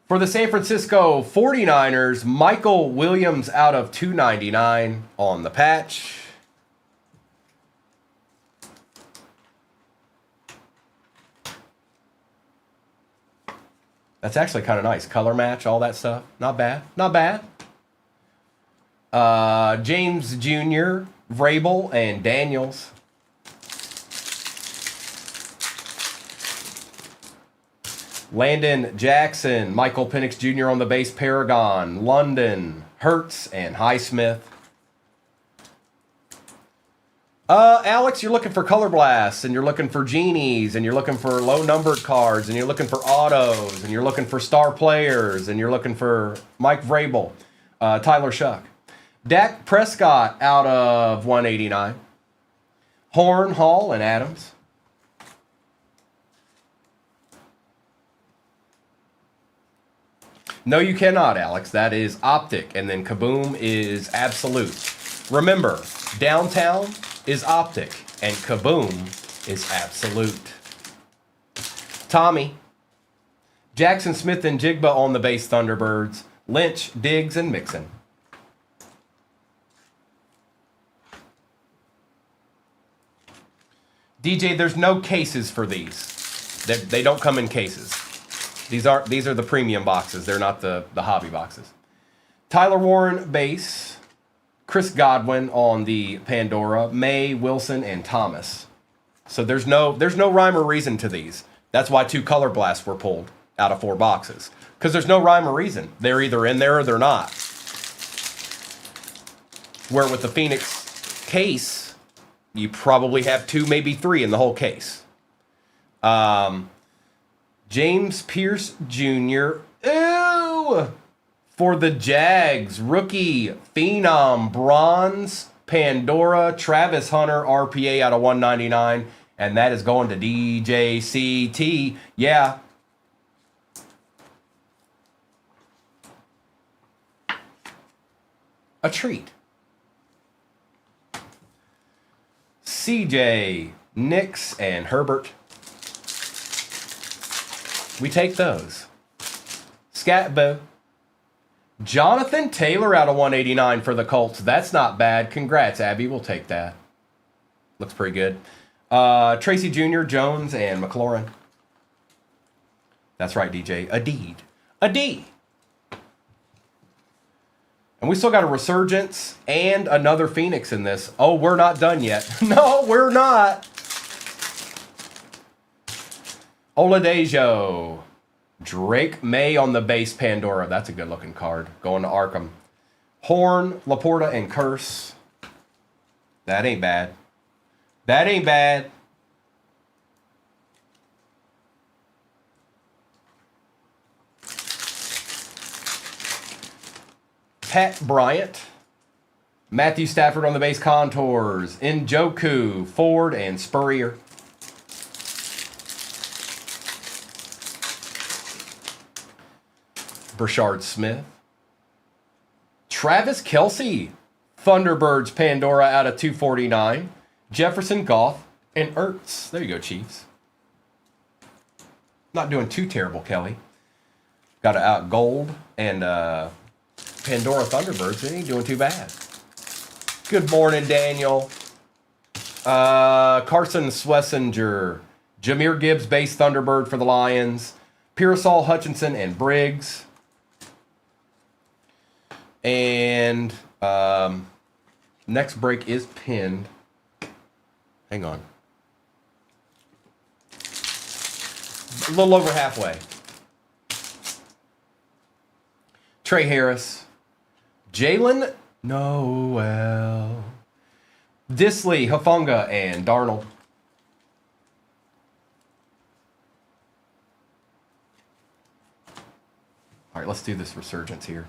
For the San Francisco 49ers, Michael Williams out of 299 on the patch. That's actually kind of nice. Color match, all that stuff. Not bad. Not bad. James Jr., Vrabel, and Daniels. Landon Jackson, Michael Penix Jr. on the base, Paragon, London, Hertz, and Highsmith. Alex, you're looking for color blasts, and you're looking for genies, and you're looking for low-numbered cards, and you're looking for autos, and you're looking for star players, and you're looking for Mike Vrabel, Tyler Shuck. Dak Prescott out of 189. Horn, Hall, and Adams. No, you cannot, Alex. That is Optic, and then Kaboom is Absolute. Remember, Downtown is Optic, and Kaboom is Absolute. Tommy. Jackson Smith and Jigba on the base, Thunderbirds. Lynch, Diggs, and Mixon. DJ, there's no cases for these. They don't come in cases. These are the premium boxes. They're not the hobby boxes. Tyler Warren base, Chris Godwin on the Pandora, May, Wilson, and Thomas. So there's no rhyme or reason to these. That's why 2 color blasts were pulled out of 4 boxes. Because there's no rhyme or reason. They're either in there or they're not. Where with the Phoenix case, you probably have 2, maybe 3 in the whole case. James Pierce Jr. Ew! For the Jags, rookie, Phenom, Bronze, Pandora, Travis Hunter, RPA out of 199. And that is going to DJCT. Yeah. A treat. CJ, Nix, and Herbert. We take those. Scatbo. Jonathan Taylor out of 189 for the Colts. That's not bad. Congrats, Abby. We'll take that. Looks pretty good. Tracy Jr., Jones, and McLaurin. That's right, DJ. A deed. A D. And we still got a Resurgence and another Phoenix in this. Oh, we're not done yet. No, we're not. Oladejo. Drake May on the base, Pandora. That's a good-looking card. Going to Arkham. Horn, Laporta, and Curse. That ain't bad. That ain't bad. Pat Bryant. Matthew Stafford on the base, Contours. Njoku, Ford, and Spurrier. Burchard Smith. Travis Kelce. Thunderbirds, Pandora out of 249. Jefferson, Goff, and Ertz. There you go, Chiefs. Not doing too terrible, Kelly. Got a out gold and Pandora Thunderbirds. They ain't doing too bad. Good morning, Daniel. Carson Schlesinger. Jahmyr Gibbs, base Thunderbird for the Lions. Pearsall, Hutchinson, and Briggs. And next break is pinned. Hang on. A little over halfway. Trey Harris. Jalen Noel. Disley, Hufanga, and Darnold. All right, let's do this resurgence here.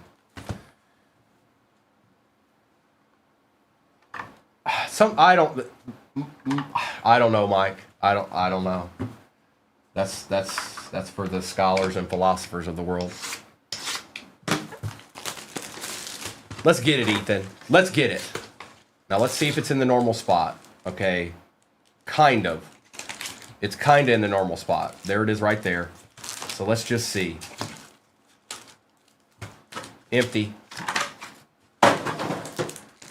I don't know, Mike. I don't know. That's for the scholars and philosophers of the world. Let's get it, Ethan. Let's get it. Now let's see if it's in the normal spot. Okay. Kind of. It's kind of in the normal spot. There it is right there. So let's just see. Empty.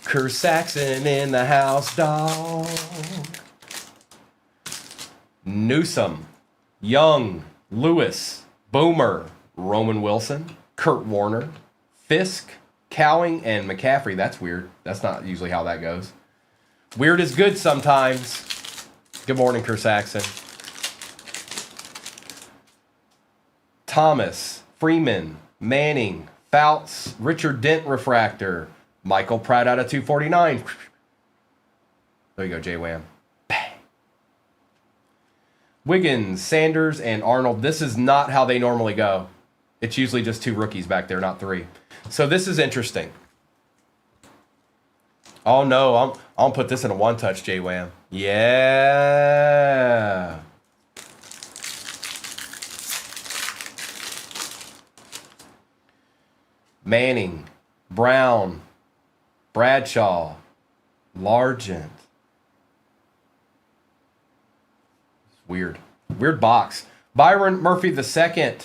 Kerr Saxon in the house, dog. Newsom, Young, Lewis, Boomer, Roman Wilson, Kurt Warner, Fisk, Cowing, and McCaffrey. That's weird. That's not usually how that goes. Weird is good sometimes. Good morning, Kerr Saxon. Thomas, Freeman, Manning, Fouts, Richard Dent refractor, Michael Pratt out of 249. There you go, J-Wham. Bang. Wiggins, Sanders, and Arnold. This is not how they normally go. It's usually just 2 rookies back there, not 3. So this is interesting. Oh no, I'll put this in a 1-touch, J-Wham. Yeah. Manning, Brown, Bradshaw, Largent. Weird. Weird box. Byron Murphy II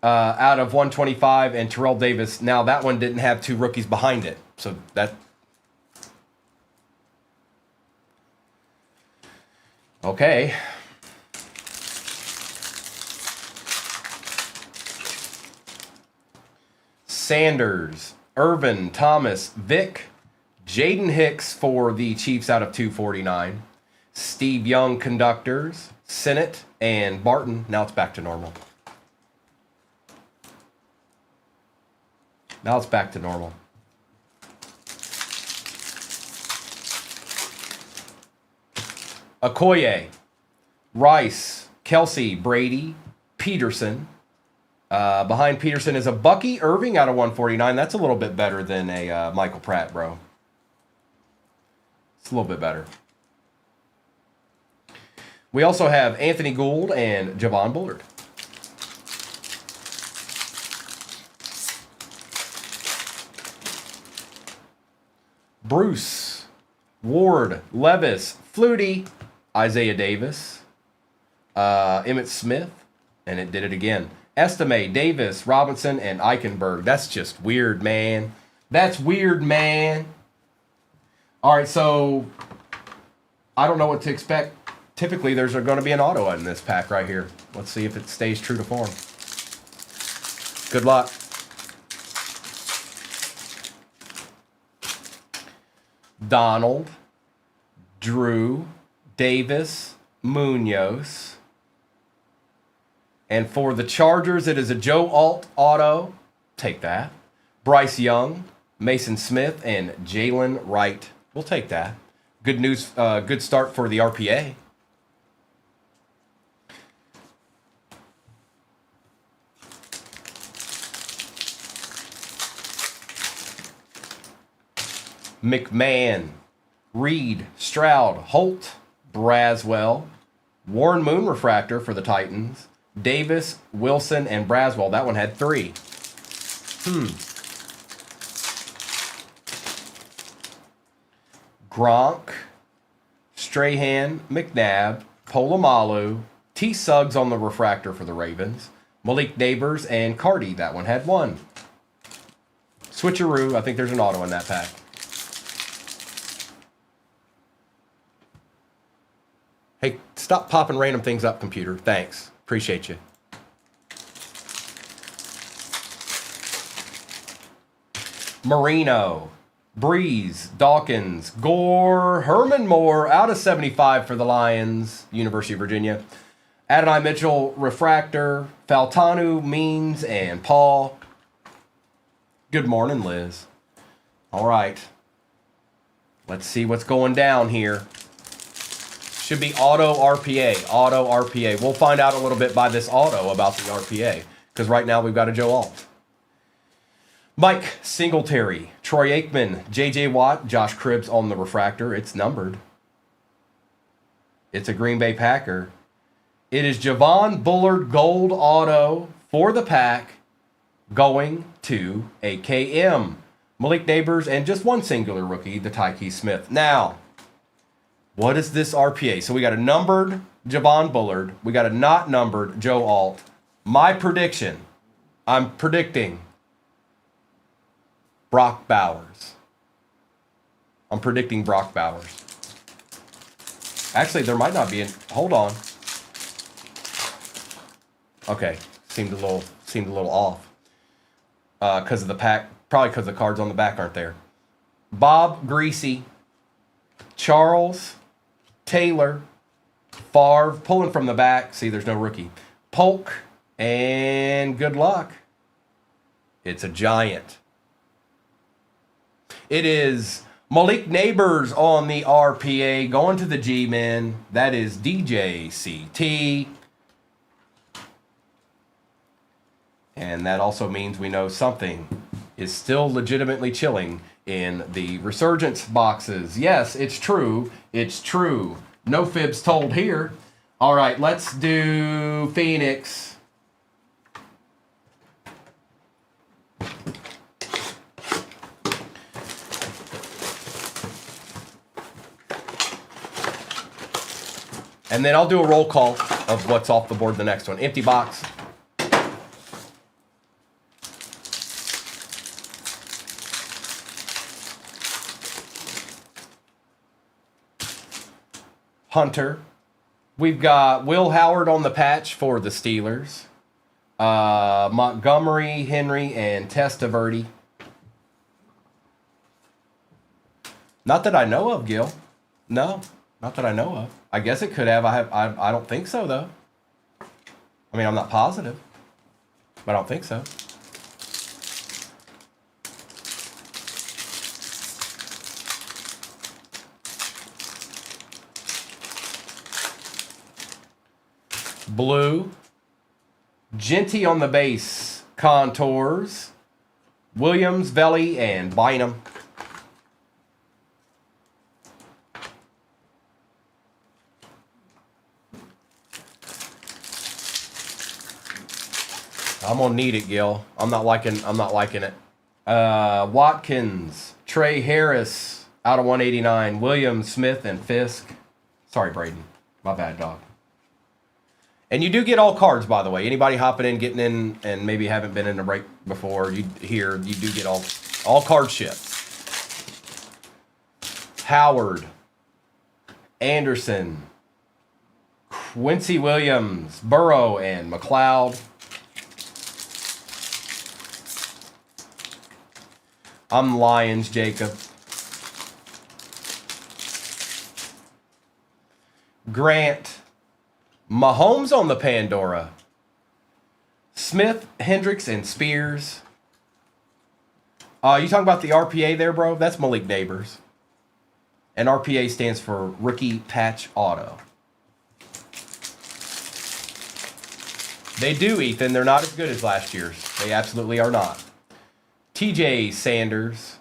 out of 125, and Terrell Davis. Now that one didn't have 2 rookies behind it. So that... Okay. Sanders, Irvin, Thomas, Vic, Jaden Hicks for the Chiefs out of 249. Steve Young, conductors, Sennett, and Barton. Now it's back to normal. Now it's back to normal. Okoye, Rice, Kelsey, Brady, Peterson. Behind Peterson is a Bucky Irving out of 149. That's a little bit better than a Michael Pratt, bro. It's a little bit better. We also have Anthony Gould and Javon Bullard. Bruce, Ward, Levis, Flutie, Isaiah Davis, Emmitt Smith, and it did it again. Estime, Davis, Robinson, and Eichenberg. That's just weird, man. That's weird, man. All right, so I don't know what to expect. Typically, there's going to be an auto in this pack right here. Let's see if it stays true to form. Good luck. Donald, Drew, Davis, Munoz. And for the Chargers, it is a Joe Alt auto. Take that. Bryce Young, Mason Smith, and Jalen Wright. We'll take that. Good news, good start for the RPA. McMahon, Reed, Stroud, Holt, Braswell, Warren Moon refractor for the Titans, Davis, Wilson, and Braswell. That one had 3. Gronk, Strahan, McNabb, Polamalu, T. Suggs on the refractor for the Ravens, Malik Neighbors, and Cardi. That one had 1. Switcheroo. I think there's an auto in that pack. Hey, stop popping random things up, computer. Thanks. Appreciate you. Marino, Breeze, Dawkins, Gore, Herman Moore, out of 75 for the Lions, University of Virginia. Adonai Mitchell, refractor, Faltanu, Means, and Paul. Good morning, Liz. All right. Let's see what's going down here. Should be auto RPA. Auto RPA. We'll find out a little bit by this auto about the RPA. Because right now we've got a Joe Alt. Mike Singletary, Troy Aikman, JJ Watt, Josh Cribbs on the refractor. It's numbered. It's a Green Bay Packer. It is Javon Bullard Gold Auto for the Pack going to AKM. Malik Neighbors and just one singular rookie, the Tyke Smith. Now, what is this RPA? So we got a numbered Javon Bullard. We got a not numbered Joe Alt. My prediction, I'm predicting Brock Bowers. I'm predicting Brock Bowers. Actually, there might not be an... Hold on. Okay, seemed a little off. Because of the pack, probably because the cards on the back aren't there. Bob Greasy, Charles Taylor, Favre, pulling from the back. See, there's no rookie. Polk, and good luck. It's a Giant. It is Malik Neighbors on the RPA, going to the G-Men. That is DJCT. And that also means we know something is still legitimately chilling in the Resurgence boxes. Yes, it's true. It's true. No fibs told here. All right, let's do Phoenix. And then I'll do a roll call of what's off the board the next one. Empty box. Hunter. We've got Will Howard on the patch for the Steelers. Montgomery, Henry, and Testaverde. Not that I know of, Gil. No, not that I know of. I guess it could have. I don't think so, though. I mean, I'm not positive, but I don't think so. Blue. Genty on the base. Contours. Williams, Velli, and Bynum. I'm gonna need it, Gil. I'm not liking it. Watkins, Trey Harris, out of 189. Williams, Smith, and Fisk. Sorry, Braden. My bad, dog. And you do get all cards, by the way. Anybody hopping in, getting in, and maybe haven't been in the break before, you do get all card shipped. Howard, Anderson, Quincy Williams, Burrow, and McLeod. I'm Lions, Jacob. Grant. Mahomes on the Pandora. Smith, Hendricks, and Spears. You talking about the RPA there, bro? That's Malik Neighbors. And RPA stands for Rookie Patch Auto. They do, Ethan. They're not as good as last year's. They absolutely are not. TJ Sanders.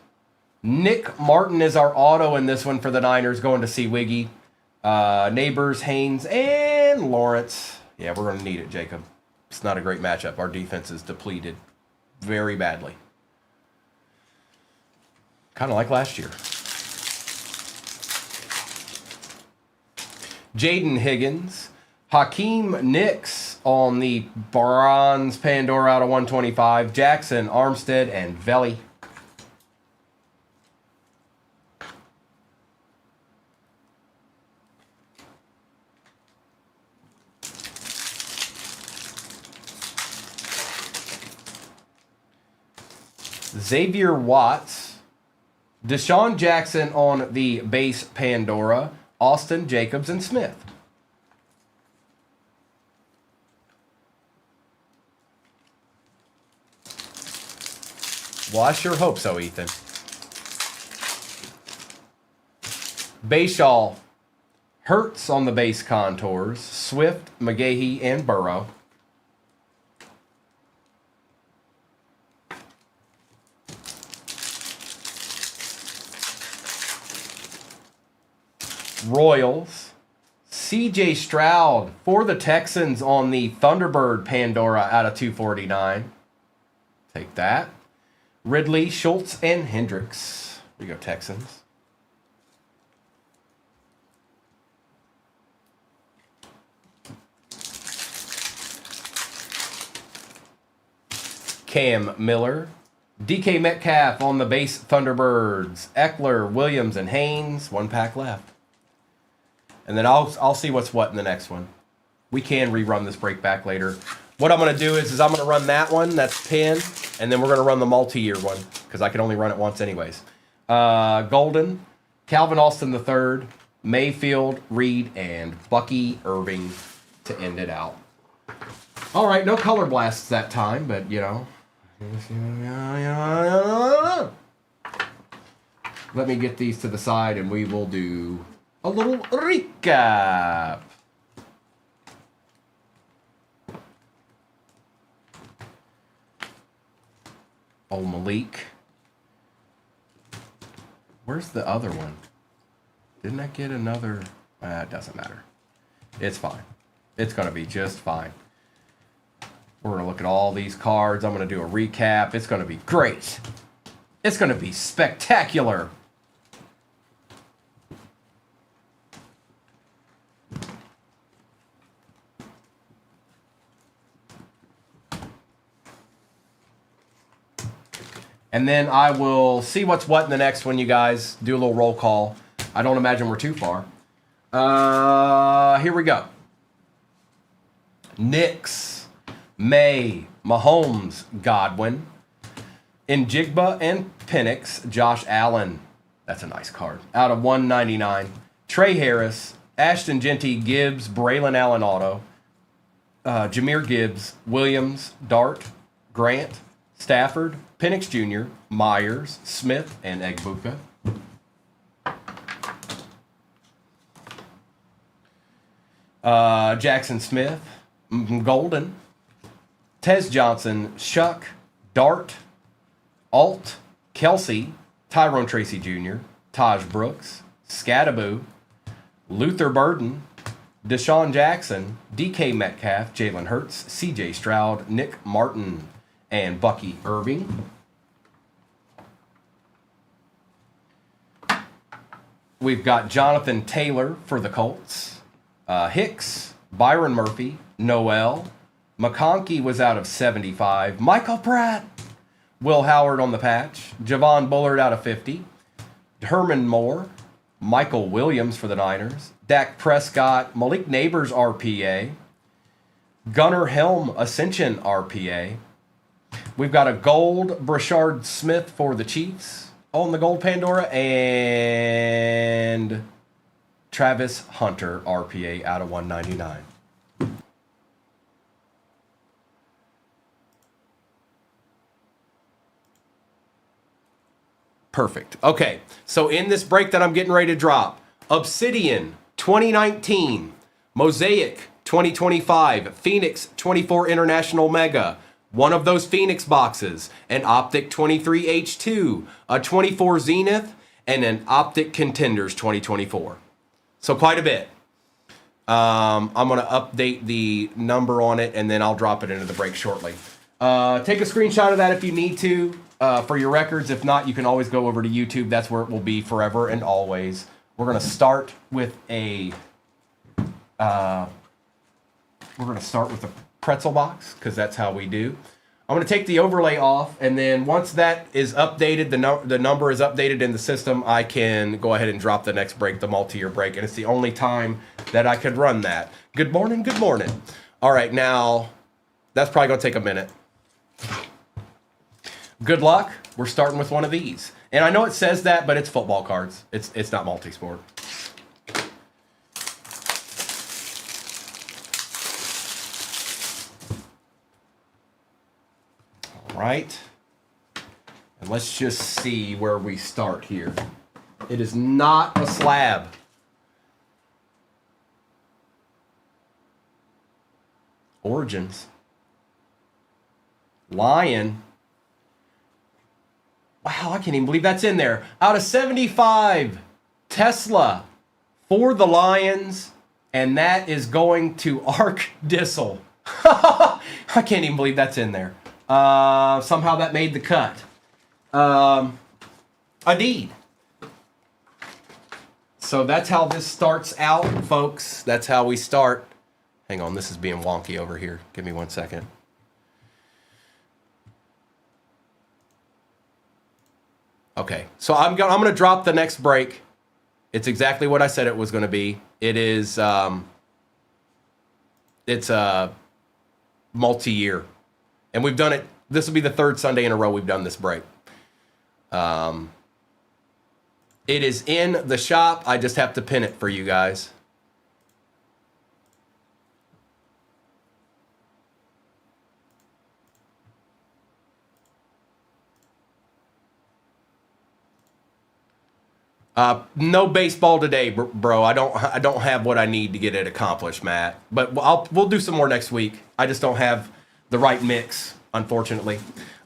Nick Martin is our auto in this one for the Niners, going to see Wiggy. Neighbors, Haynes, and Lawrence. Yeah, we're going to need it, Jacob. It's not a great matchup. Our defense is depleted very badly. Kind of like last year. Jaden Higgins. Hakeem Nicks on the bronze Pandora out of 125. Jackson, Armstead, and Velli. Xavier Watts, Deshaun Jackson on the base Pandora, Austin, Jacobs, and Smith. Well, I sure hope so, Ethan. Bayshaw, Hertz on the base contours, Swift, McGahee, and Burrow. Royals, CJ Stroud for the Texans on the Thunderbird Pandora out of 249. Take that. Ridley, Schultz, and Hendricks. There you go, Texans. Cam Miller. DK Metcalf on the base Thunderbirds. Eckler, Williams, and Haynes. 1 pack left. And then I'll see what's what in the next one. We can rerun this break back later. What I'm going to do is I'm going to run that one. That's pin. And then we're going to run the multi-year one. Because I can only run it once anyways. Golden. Calvin Austin III. Mayfield, Reed, and Bucky Irving to end it out. All right, no color blasts that time, but you know. Let me get these to the side and we will do a little recap. Oh, Malik. Where's the other one? Didn't I get another? It doesn't matter. It's fine. It's going to be just fine. We're going to look at all these cards. I'm going to do a recap. It's going to be great. It's going to be spectacular. And then I will see what's what in the next one, you guys. Do a little roll call. I don't imagine we're too far. Here we go. Knicks, May, Mahomes, Godwin, Njigba and Penix, Josh Allen. That's a nice card. Out of 199. Trey Harris, Ashton Genty, Gibbs, Braylon Allen auto, Jahmyr Gibbs, Williams, Dart, Grant, Stafford, Penix Jr., Myers, Smith, and Egbuka. Jackson Smith, Golden, Tez Johnson, Shuck, Dart, Alt, Kelsey, Tyrone Tracy Jr., Taj Brooks, Scattaboo, Luther Burden, Deshaun Jackson, DK Metcalf, Jalen Hurts, CJ Stroud, Nick Martin, and Bucky Irving. We've got Jonathan Taylor for the Colts. Hicks, Byron Murphy, Noel. McConkey was out of 75. Michael Pratt. Will Howard on the patch. Javon Bullard out of 50. Herman Moore. Michael Williams for the Niners. Dak Prescott. Malik Neighbors RPA. Gunnar Helm Ascension RPA. We've got a gold Brashard Smith for the Chiefs on the gold Pandora, and Travis Hunter RPA out of 199. Perfect. Okay, so in this break that I'm getting ready to drop, Obsidian 2019, Mosaic 2025, Phoenix 24 International Mega, one of those Phoenix boxes, an Optic 23H2, a 24 Zenith, and an Optic Contenders 2024. So quite a bit. I'm going to update the number on it, and then I'll drop it into the break shortly. Take a screenshot of that if you need to for your records. If not, you can always go over to YouTube. That's where it will be forever and always. We're going to start with a pretzel box, because that's how we do. I'm going to take the overlay off, and then once that is updated, the number is updated in the system, I can go ahead and drop the next break, the multi-year break, and it's the only time that I could run that. Good morning, good morning. All right, now, that's probably going to take a minute. Good luck. We're starting with one of these. And I know it says that, but it's football cards. It's not multi-sport. Right, and let's just see where we start here. It is not a slab. Origins. Lion. Wow, I can't even believe that's in there. Out of 75, Tesla for the Lions, and that is going to Ark Dissel. I can't even believe that's in there. Somehow that made the cut. Indeed. So that's how this starts out, folks. That's how we start. Hang on, this is being wonky over here. Give me 1 second. Okay, so I'm gonna drop the next break. It's exactly what I said it was gonna be. It is it's a multi-year, and we've done it. This will be the third Sunday in a row we've done this break. It is in the shop. I just have to pin it for you guys. No baseball today, bro. I don't have what I need to get it accomplished, Matt. But we'll do some more next week. I just don't have the right mix, unfortunately.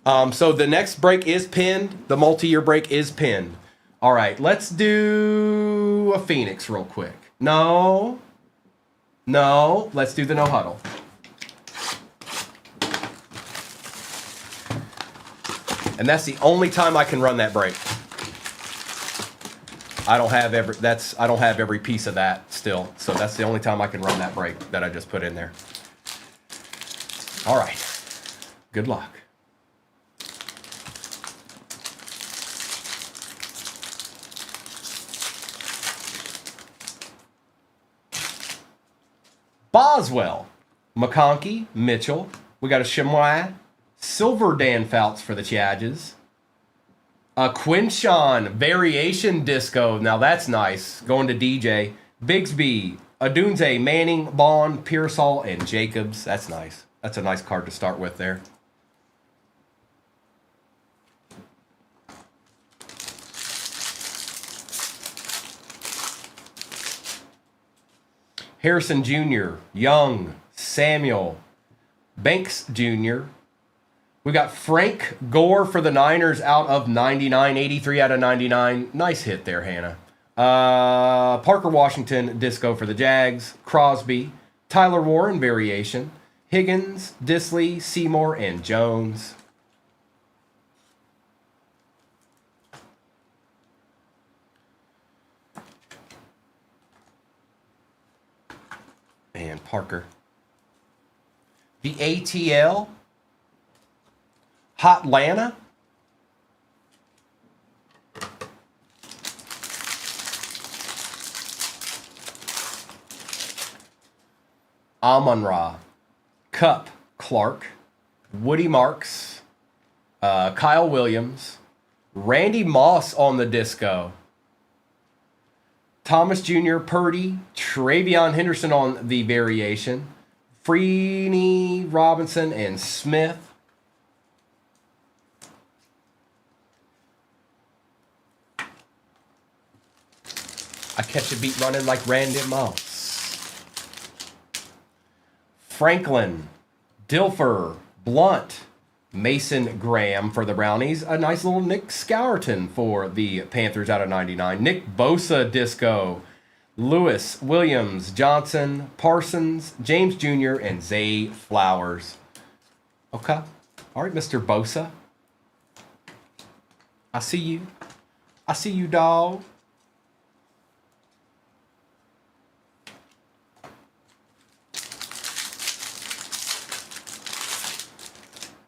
So the next break is pinned. The multi-year break is pinned. All right, let's do a Phoenix real quick. No. Let's do the no huddle. And that's the only time I can run that break. I don't have every piece of that still. So that's the only time I can run that break that I just put in there. All right. Good luck. Boswell, McConkey, Mitchell. We got a Chamois, Silver Dan Fouts for the Charges. A Quinshawn Variation Disco. Now that's nice. Going to DJ. Bigsby, Adunze, Manning, Bond, Pearsall, and Jacobs. That's nice. That's a nice card to start with there. Harrison Jr., Young, Samuel, Banks Jr. We got Frank Gore for the Niners out of 99, 83 out of 99. Nice hit there, Hannah. Parker Washington, Disco for the Jags. Crosby, Tyler Warren, Variation. Higgins, Disley, Seymour, and Jones. And Parker. The ATL. Hotlanta. Amon-Ra. Cup, Clark. Woody Marks. Kyle Williams. Randy Moss on the Disco. Thomas Jr., Purdy. Travion Henderson on the Variation. Freeney, Robinson, and Smith. I catch a beat running like Randy Moss. Franklin, Dilfer, Blunt, Mason Graham for the Brownies. A nice little Nick Scourton for the Panthers out of 99. Nick Bosa Disco. Lewis, Williams, Johnson, Parsons, James Jr., and Zay Flowers. Okay. All right, Mr. Bosa. I see you. I see you, dog.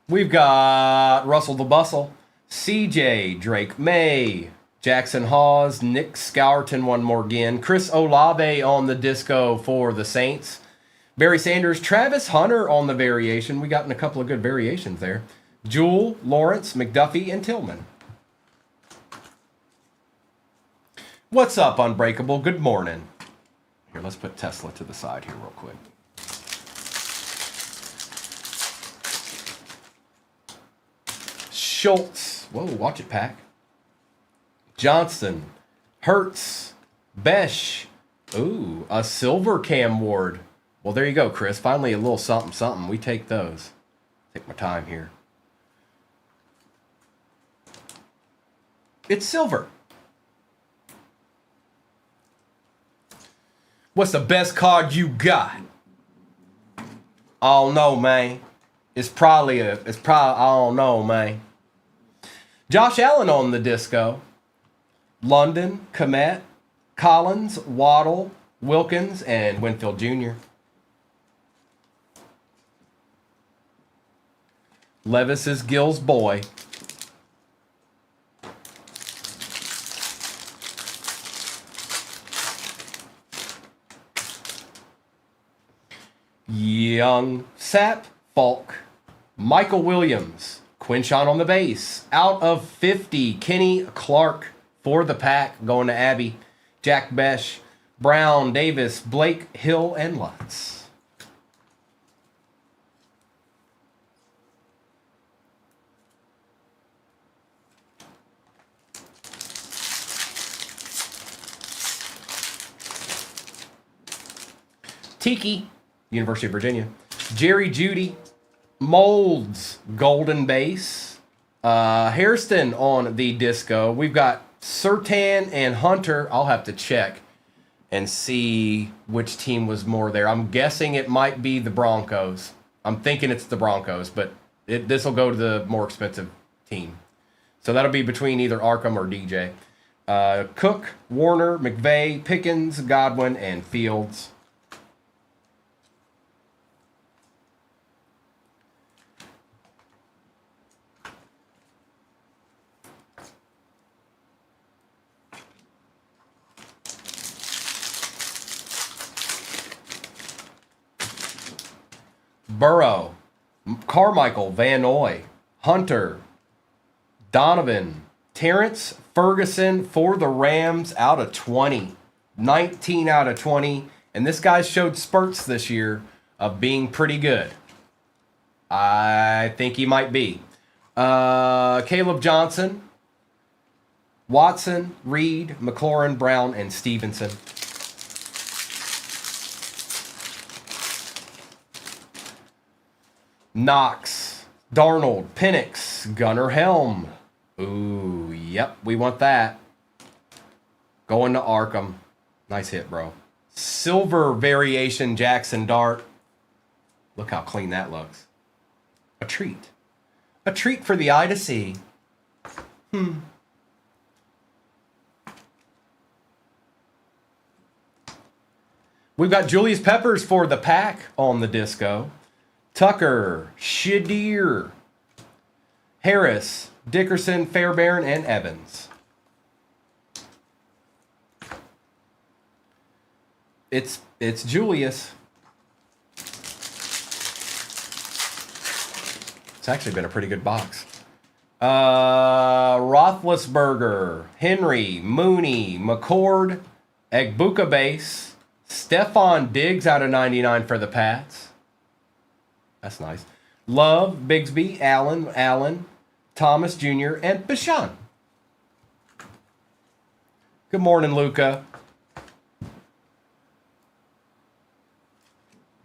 We've got Russell the Bustle, CJ, Drake May, Jackson Hawes, Nick Scourton one more again, Chris Olave on the Disco for the Saints, Barry Sanders, Travis Hunter on the Variation. We got in a couple of good variations there. Jewel, Lawrence, McDuffie, and Tillman. What's up, Unbreakable? Good morning. Here, let's put Tesla to the side here real quick. Schultz. Whoa, watch it, Pack. Johnston. Hertz. Besh. Ooh, a silver Cam Ward. Well, there you go, Chris. Finally, a little something, something. We take those. Take my time here. It's silver. What's the best card you got? I don't know, man. It's probably, I don't know, man. Josh Allen on the disco. London, Komet, Collins, Waddle, Wilkins, and Winfield Jr. Levis is Gill's boy. Young, Sapp, Falk, Michael Williams, Quinshon on the base. Out of 50, Kenny Clark for the pack, going to Abby, Jack Besh, Brown, Davis, Blake, Hill, and Lutz. Tiki, University of Virginia. Jerry Judy, Molds, Golden Base. Hairston on the disco. We've got Sertan and Hunter. I'll have to check and see which team was more there. I'm guessing it might be the Broncos. I'm thinking it's the Broncos, but this will go to the more expensive team. So that'll be between either Arkham or DJ. Cook, Warner, McVay, Pickens, Godwin, and Fields. Burrow, Carmichael, Van Noy, Hunter, Donovan, Terrence Ferguson for the Rams out of 20. 19 out of 20. And this guy showed spurts this year of being pretty good. I think he might be. Caleb Johnson, Watson, Reed, McLaurin, Brown, and Stevenson. Knox, Darnold, Penix, Gunnar Helm. Ooh, yep, we want that. Going to Arkham. Nice hit, bro. Silver variation Jackson Dart. Look how clean that looks. A treat. A treat for the eye to see. We've got Julius Peppers for the pack on the disco. Tucker, Shadir, Harris, Dickerson, Fairbairn, and Evans. It's Julius. It's actually been a pretty good box. Roethlisberger, Henry, Mooney, McCord, Egbuka base, Stephon Diggs out of 99 for the Pats. That's nice. Love, Bigsby, Allen, Thomas Jr., and Bashan. Good morning, Luca.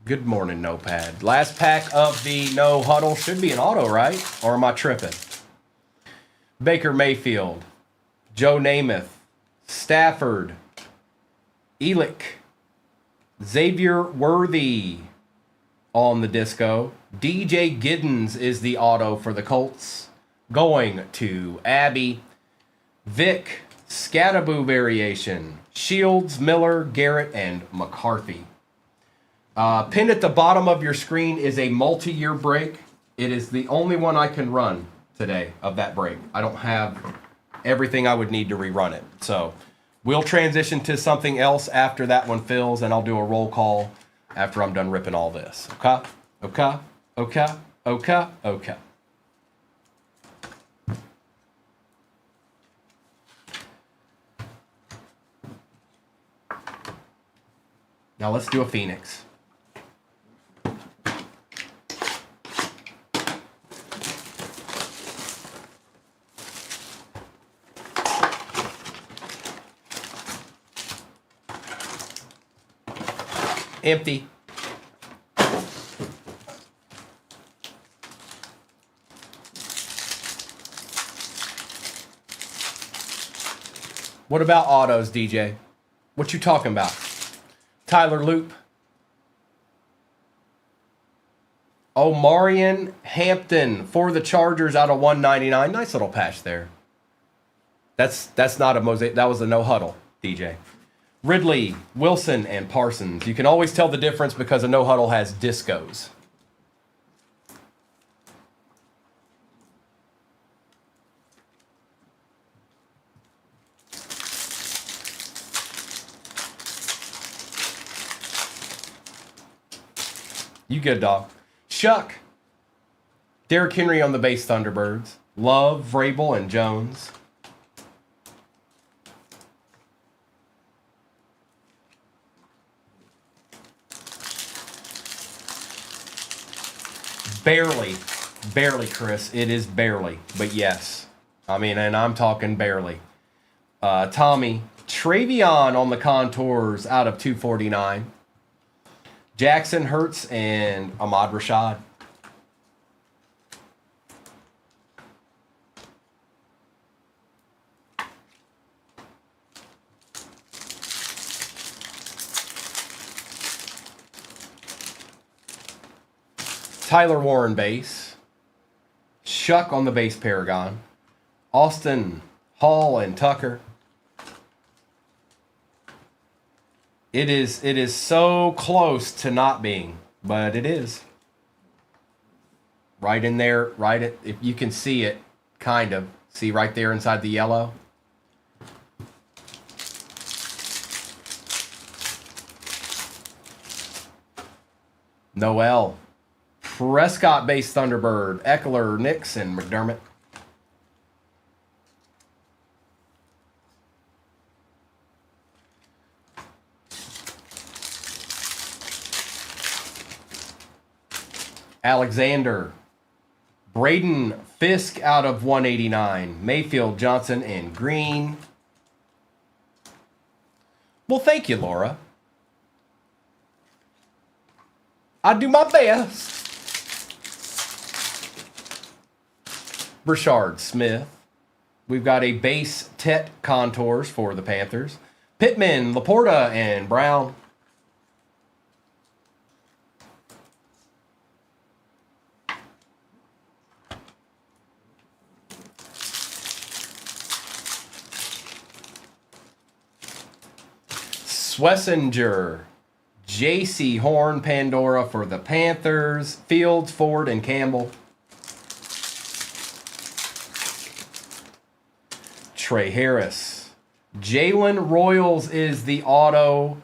Good morning, Notepad. Last pack of the no huddle. Should be an auto, right? Or am I tripping? Baker Mayfield, Joe Namath, Stafford, Elick, Xavier Worthy on the disco. DJ Giddens is the auto for the Colts. Going to Abby. Vic, Scattaboo variation. Shields, Miller, Garrett, and McCarthy. Pinned at the bottom of your screen is a multi-year break. It is the only one I can run today of that break. I don't have everything I would need to rerun it. So we'll transition to something else after that one fills, and I'll do a roll call after I'm done ripping all this. Okay? Okay? Okay? Okay? Okay. Now let's do a Phoenix. Empty. What about autos, DJ? What you talking about? Tyler Loop. Omarion Hampton for the Chargers out of 199. Nice little patch there. That's not a mosaic. That was a no huddle, DJ. Ridley, Wilson, and Parsons. You can always tell the difference because a no huddle has discos. You good, dog. Shuck. Derrick Henry on the base Thunderbirds. Love, Vrabel, and Jones. Barely. Barely, Chris. It is barely. But yes. I mean, and I'm talking barely. Tommy. Travion on the contours out of 249. Jackson, Hurts, and Ahmad Rashad. Tyler Warren base. Shuck on the base Paragon. Austin, Hall, and Tucker. It is so close to not being, but it is. Right in there, if you can see it, kind of. See right there inside the yellow? Noel. Prescott base Thunderbird. Eckler, Nix, and McDermott. Alexander. Braden Fisk out of 189. Mayfield, Johnson, and Green. Well, thank you, Laura. I do my best. Rashard Smith. We've got a base Tet contours for the Panthers. Pittman, Laporta, and Brown. Swessinger. J.C. Horn, Pandora for the Panthers. Fields, Ford, and Campbell. Trey Harris. Jalen Royals is the auto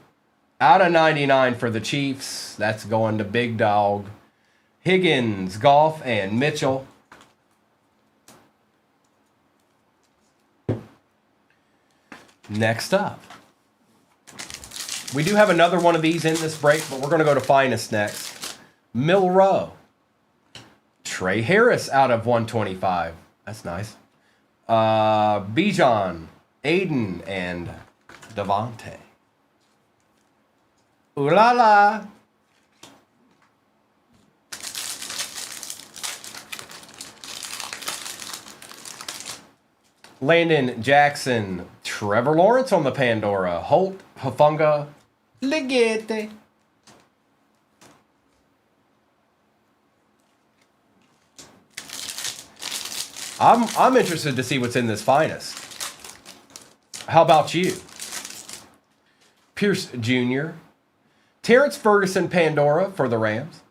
out of 99 for the Chiefs. That's going to Big Dog. Higgins, Goff, and Mitchell. Next up. We do have another one of these in this break, but we're going to go to Finest next. Milrow. Trey Harris out of 125. That's nice. Bijan, Aiden, and Devontae. Ooh la la. Landon Jackson, Trevor Lawrence on the Pandora. Holt, Hafunga, Ligete. I'm interested to see what's in this Finest. How about you? Pierce Jr. Terrence Ferguson, Pandora for the Rams.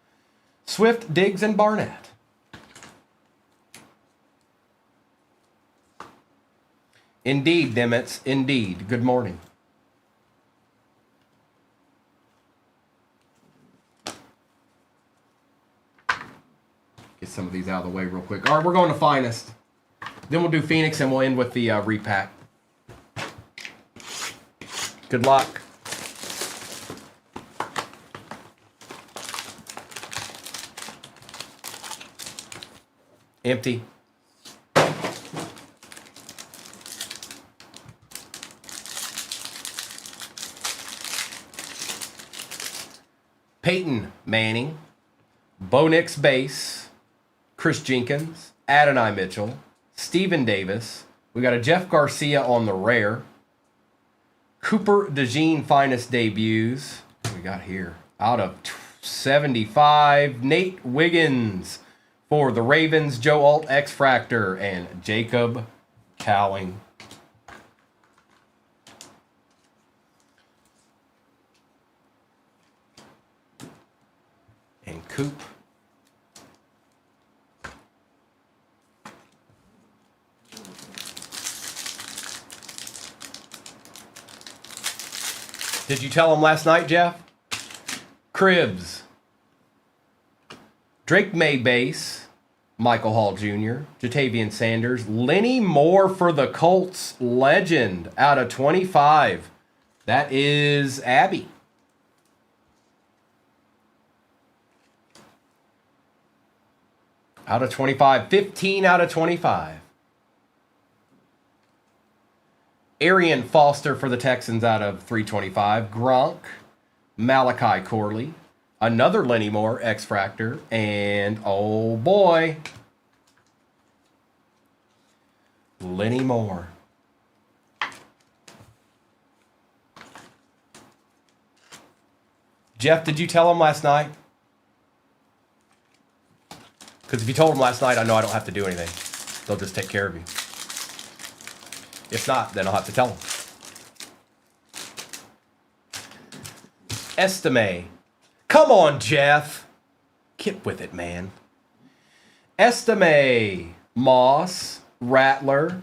Swift, Diggs, and Barnett. Indeed, Demetz. Indeed. Good morning. Get some of these out of the way real quick. All right, we're going to Finest. Then we'll do Phoenix and we'll end with the repack. Good luck. Empty. Peyton Manning, Bo Nix base, Chris Jenkins, Adonai Mitchell, Stephen Davis. We got a Jeff Garcia on the rare. Cooper DeJean finest debuts. What do we got here? Out of 75, Nate Wiggins for the Ravens, Joe Alt X-Fractor, and Jacob Cowling. And Coop. Did you tell him last night, Jeff? Cribs. Drake May base. Michael Hall Jr. Jatavian Sanders. Lenny Moore for the Colts. Legend out of 25. That is Abby. Out of 25. 15 out of 25. Arian Foster for the Texans out of 325. Gronk. Malachi Corley. Another Lenny Moore, X-Fractor. And, oh boy, Lenny Moore. Jeff, did you tell him last night? Because if you told him last night, I know I don't have to do anything. They'll just take care of you. If not, then I'll have to tell him. Estime. Come on, Jeff. Get with it, man. Estime. Moss. Rattler.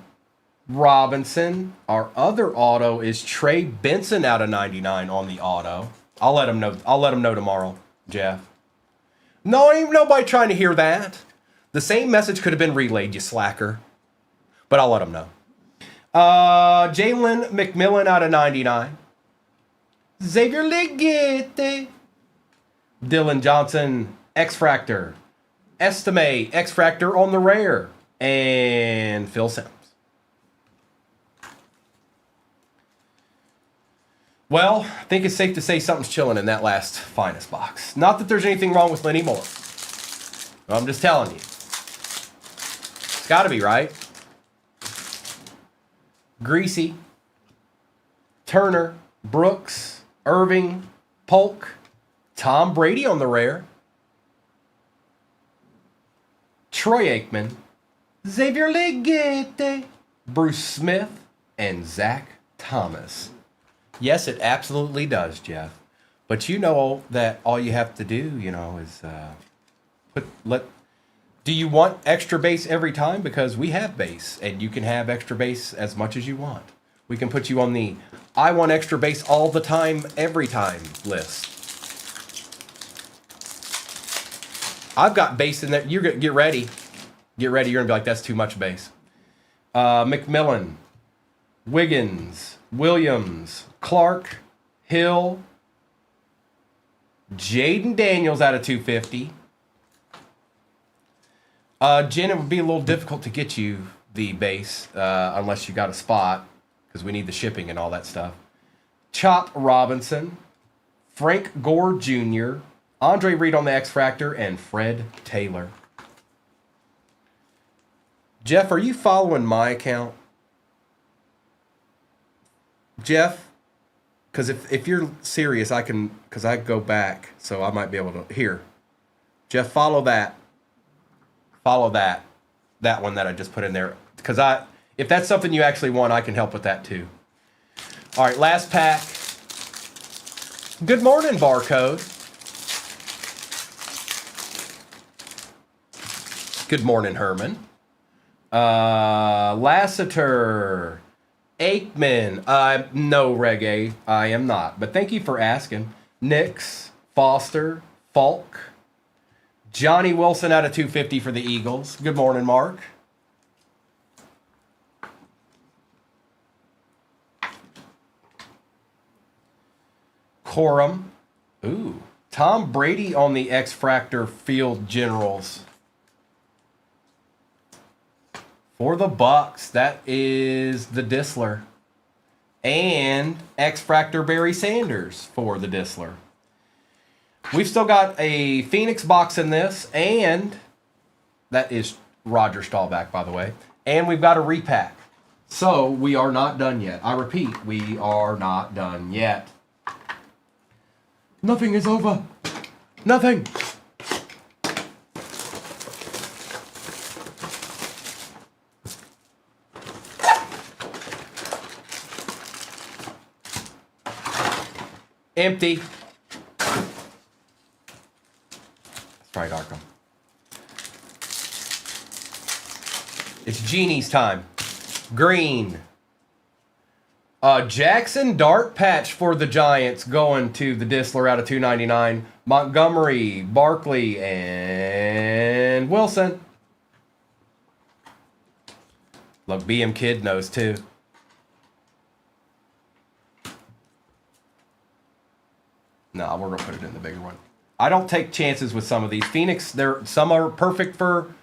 Robinson. Our other auto is Trey Benson out of 99 on the auto. I'll let him know. I'll let him know tomorrow, Jeff. No, ain't nobody trying to hear that. The same message could have been relayed, you slacker. But I'll let him know. Jalen McMillan out of 99. Xavier Legette. Dylan Johnson, X-Fractor. Estime, X-Fractor on the rare. And Phil Sims. Well, I think it's safe to say something's chilling in that last finest box. Not that there's anything wrong with Lenny Moore. I'm just telling you. It's got to be, right? Greasy. Turner. Brooks. Irving. Polk. Tom Brady on the rare. Troy Aikman. Xavier Legette. Bruce Smith. And Zach Thomas. Yes, it absolutely does, Jeff. But you know that all you have to do, you know, is do you want extra base every time? Because we have base, and you can have extra base as much as you want. We can put you on the I want extra base all the time, every time list. I've got base in there. You're gonna get ready. Get ready. You're gonna be like, that's too much base. McMillan, Wiggins, Williams, Clark, Hill, Jaden Daniels out of 250. Jen, it would be a little difficult to get you the base unless you got a spot because we need the shipping and all that stuff. Chop Robinson, Frank Gore Jr., Andre Reed on the X-Fractor, and Fred Taylor. Jeff, are you following my account? Jeff? Because if you're serious, I can, because I go back, so I might be able to. Here. Jeff, follow that. Follow that. That one that I just put in there. Because if that's something you actually want, I can help with that too. All right, last pack. Good morning, Barcode. Good morning, Herman. Lassiter. Aikman. No, Reggae. I am not. But thank you for asking. Nix. Foster. Falk. Johnny Wilson out of 250 for the Eagles. Good morning, Mark. Corum. Ooh. Tom Brady on the X-Fractor Field Generals. For the Bucks, that is the Disler. And X-Fractor Barry Sanders for the Disler. We've still got a Phoenix box in this, and that is Roger Staubach, by the way. And we've got a repack. So we are not done yet. I repeat, we are not done yet. Nothing is over. Nothing. Empty. That's right, Arkham. It's Genie's time. Green. Jackson Dart patch for the Giants going to the Disler out of 299. Montgomery, Barkley, and Wilson. Look, BM Kid knows too. No, we're gonna put it in the bigger one. I don't take chances with some of these. Phoenix, some are perfect for.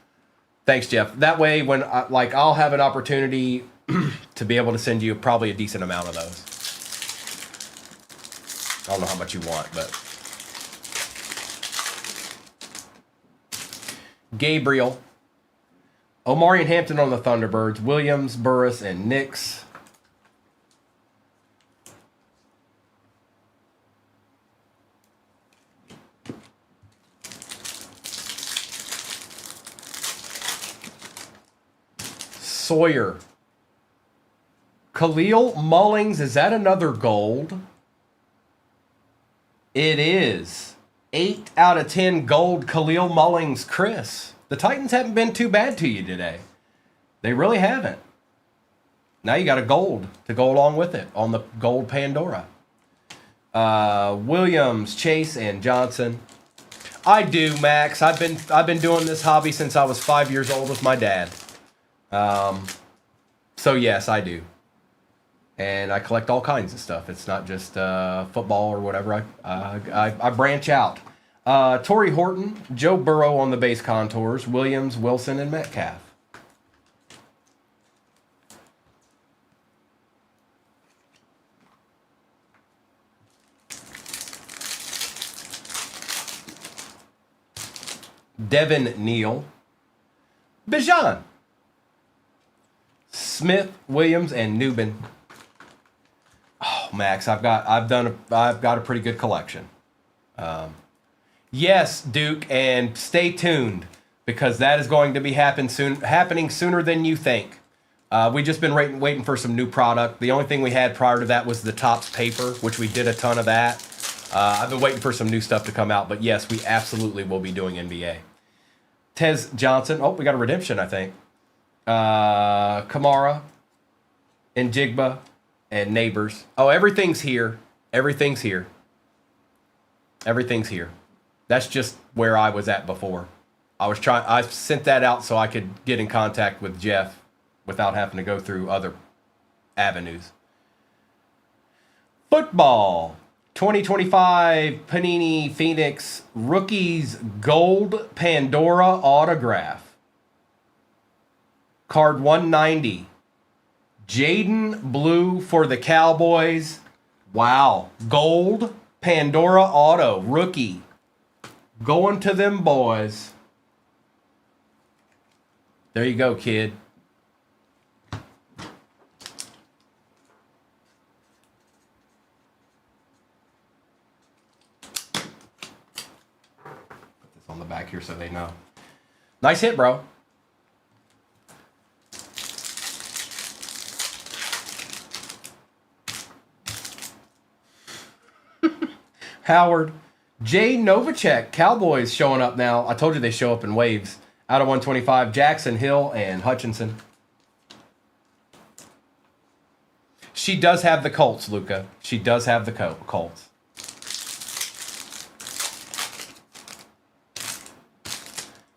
Thanks, Jeff. That way, when I'll have an opportunity to be able to send you probably a decent amount of those. I don't know how much you want, but Gabriel, Omari and Hampton on the Thunderbirds, Williams, Burris, and Nix. Sawyer. Khalil Mullings, is that another gold? It is. 8 out of 10 gold Khalil Mullings, Chris. The Titans haven't been too bad to you today. They really haven't. Now you got a gold to go along with it on the gold Pandora. Williams, Chase, and Johnson. I do, Max. I've been doing this hobby since I was 5 years old with my dad. So yes, I do. And I collect all kinds of stuff. It's not just football or whatever. I branch out. Torrey Horton, Joe Burrow on the base contours, Williams, Wilson, and Metcalf. Devin Neal, Bijan, Smith, Williams, and Newbin. Oh, Max, I've got a pretty good collection. Yes, Duke, and stay tuned because that is going to be happening sooner than you think. We just been waiting for some new product. The only thing we had prior to that was the Topps paper, which we did a ton of that. I've been waiting for some new stuff to come out, but yes, we absolutely will be doing NBA. Tez Johnson. Oh, we got a redemption, I think. Kamara and Jigba and Neighbors. Oh, everything's here. Everything's here. Everything's here. That's just where I was at before. I sent that out so I could get in contact with Jeff without having to go through other avenues. Football. 2025 Panini Phoenix Rookies Gold Pandora Autograph. Card 190. Jaden Blue for the Cowboys. Wow. Gold Pandora Auto. Rookie. Going to them boys. There you go, kid. On the back here so they know. Nice hit, bro. Howard. Jay Novacek. Cowboys showing up now. I told you they show up in waves. Out of 125. Jackson, Hill, and Hutchinson. She does have the Colts, Luca. She does have the Colts.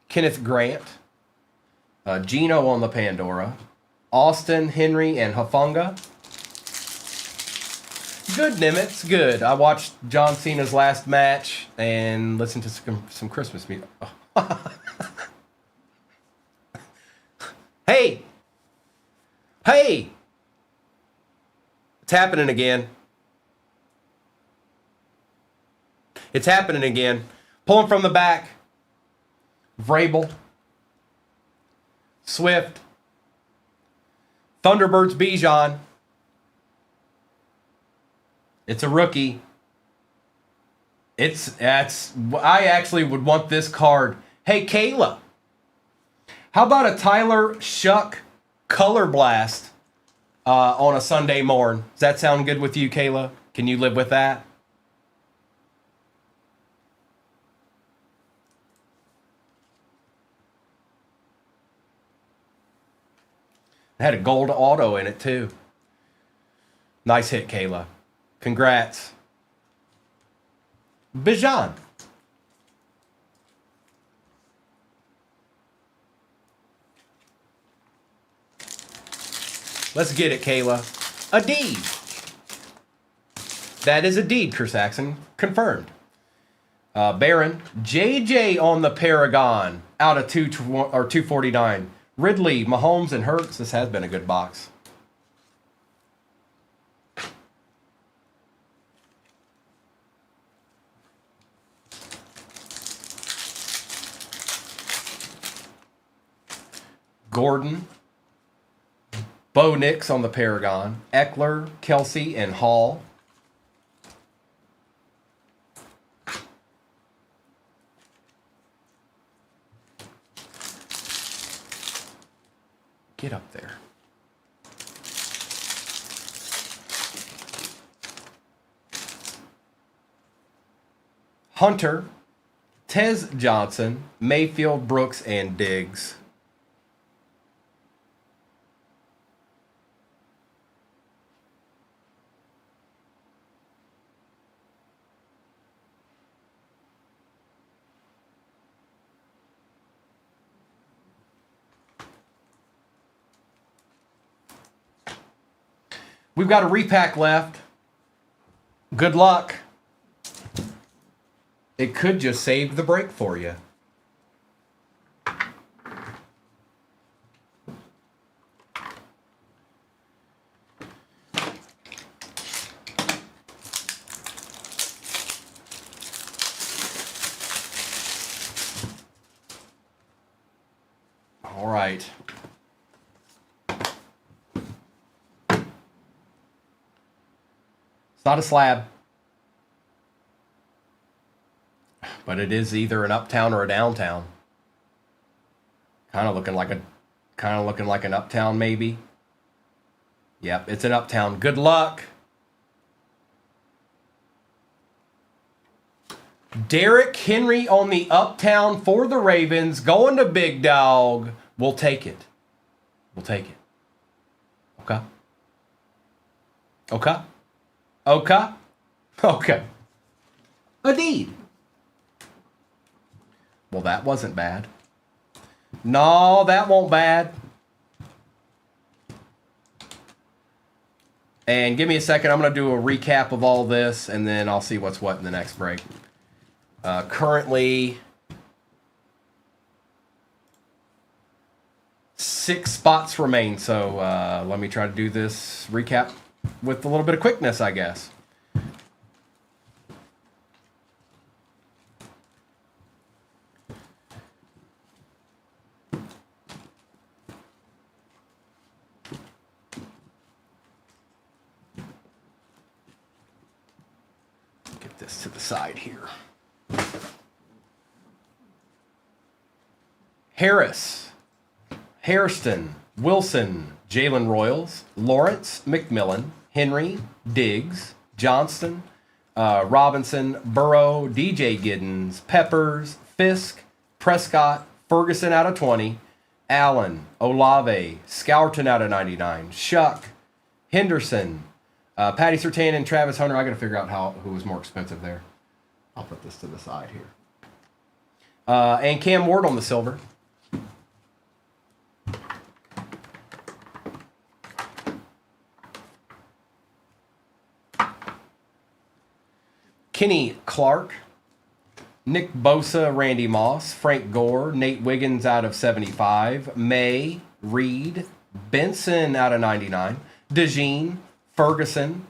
Kenneth Grant, Gino on the Pandora, Austin, Henry, and Hufanga. Good, Nimitz, good. I watched John Cena's last match and listened to some Christmas music. Oh. Hey! Hey! It's happening again. It's happening again. Pulling from the back. Vrabel, Swift, Thunderbirds Bijan. It's a rookie. I actually would want this card. Hey, Kayla. How about a Tyler Shuck Color Blast on a Sunday morn? Does that sound good with you, Kayla? Can you live with that? It had a gold auto in it, too. Nice hit, Kayla. Congrats. Bijan. Let's get it, Kayla. A deed. That is a deed, Chris Saxon. Confirmed. Baron. JJ on the Paragon. Out of 249. Ridley, Mahomes, and Hurts. This has been a good box. Gordon. Bo Nix on the Paragon. Eckler, Kelsey, and Hall. Get up there. Hunter, Tez Johnson, Mayfield, Brooks, and Diggs. We've got a repack left. Good luck. It could just save the break for you. All right. It's not a slab, but it is either an uptown or a downtown. Kind of looking like an uptown, maybe. Yep, it's an uptown. Good luck. Derrick Henry on the uptown for the Ravens, going to Big Dog. We'll take it. We'll take it. Okay. Okay. Okay. Okay. A deed. Well, that wasn't bad. No, that won't bad. And give me a second. I'm going to do a recap of all this, and then I'll see what's what in the next break. Currently, 6 spots remain. So let me try to do this recap with a little bit of quickness, I guess. Get this to the side here. Harris, Hairston, Wilson, Jalen Royals, Lawrence, McMillan, Henry, Diggs, Johnston, Robinson, Burrow, DJ Giddens, Peppers, Fisk, Prescott, Ferguson out of 20, Allen, Olave, Scourton out of 99, Shuck, Henderson, Patty Surtain, and Travis Hunter. I got to figure out who was more expensive there. I'll put this to the side here. And Cam Ward on the silver. Kenny Clark, Nick Bosa, Randy Moss, Frank Gore, Nate Wiggins out of 75, May, Reed, Benson out of 99, DeJean, Ferguson,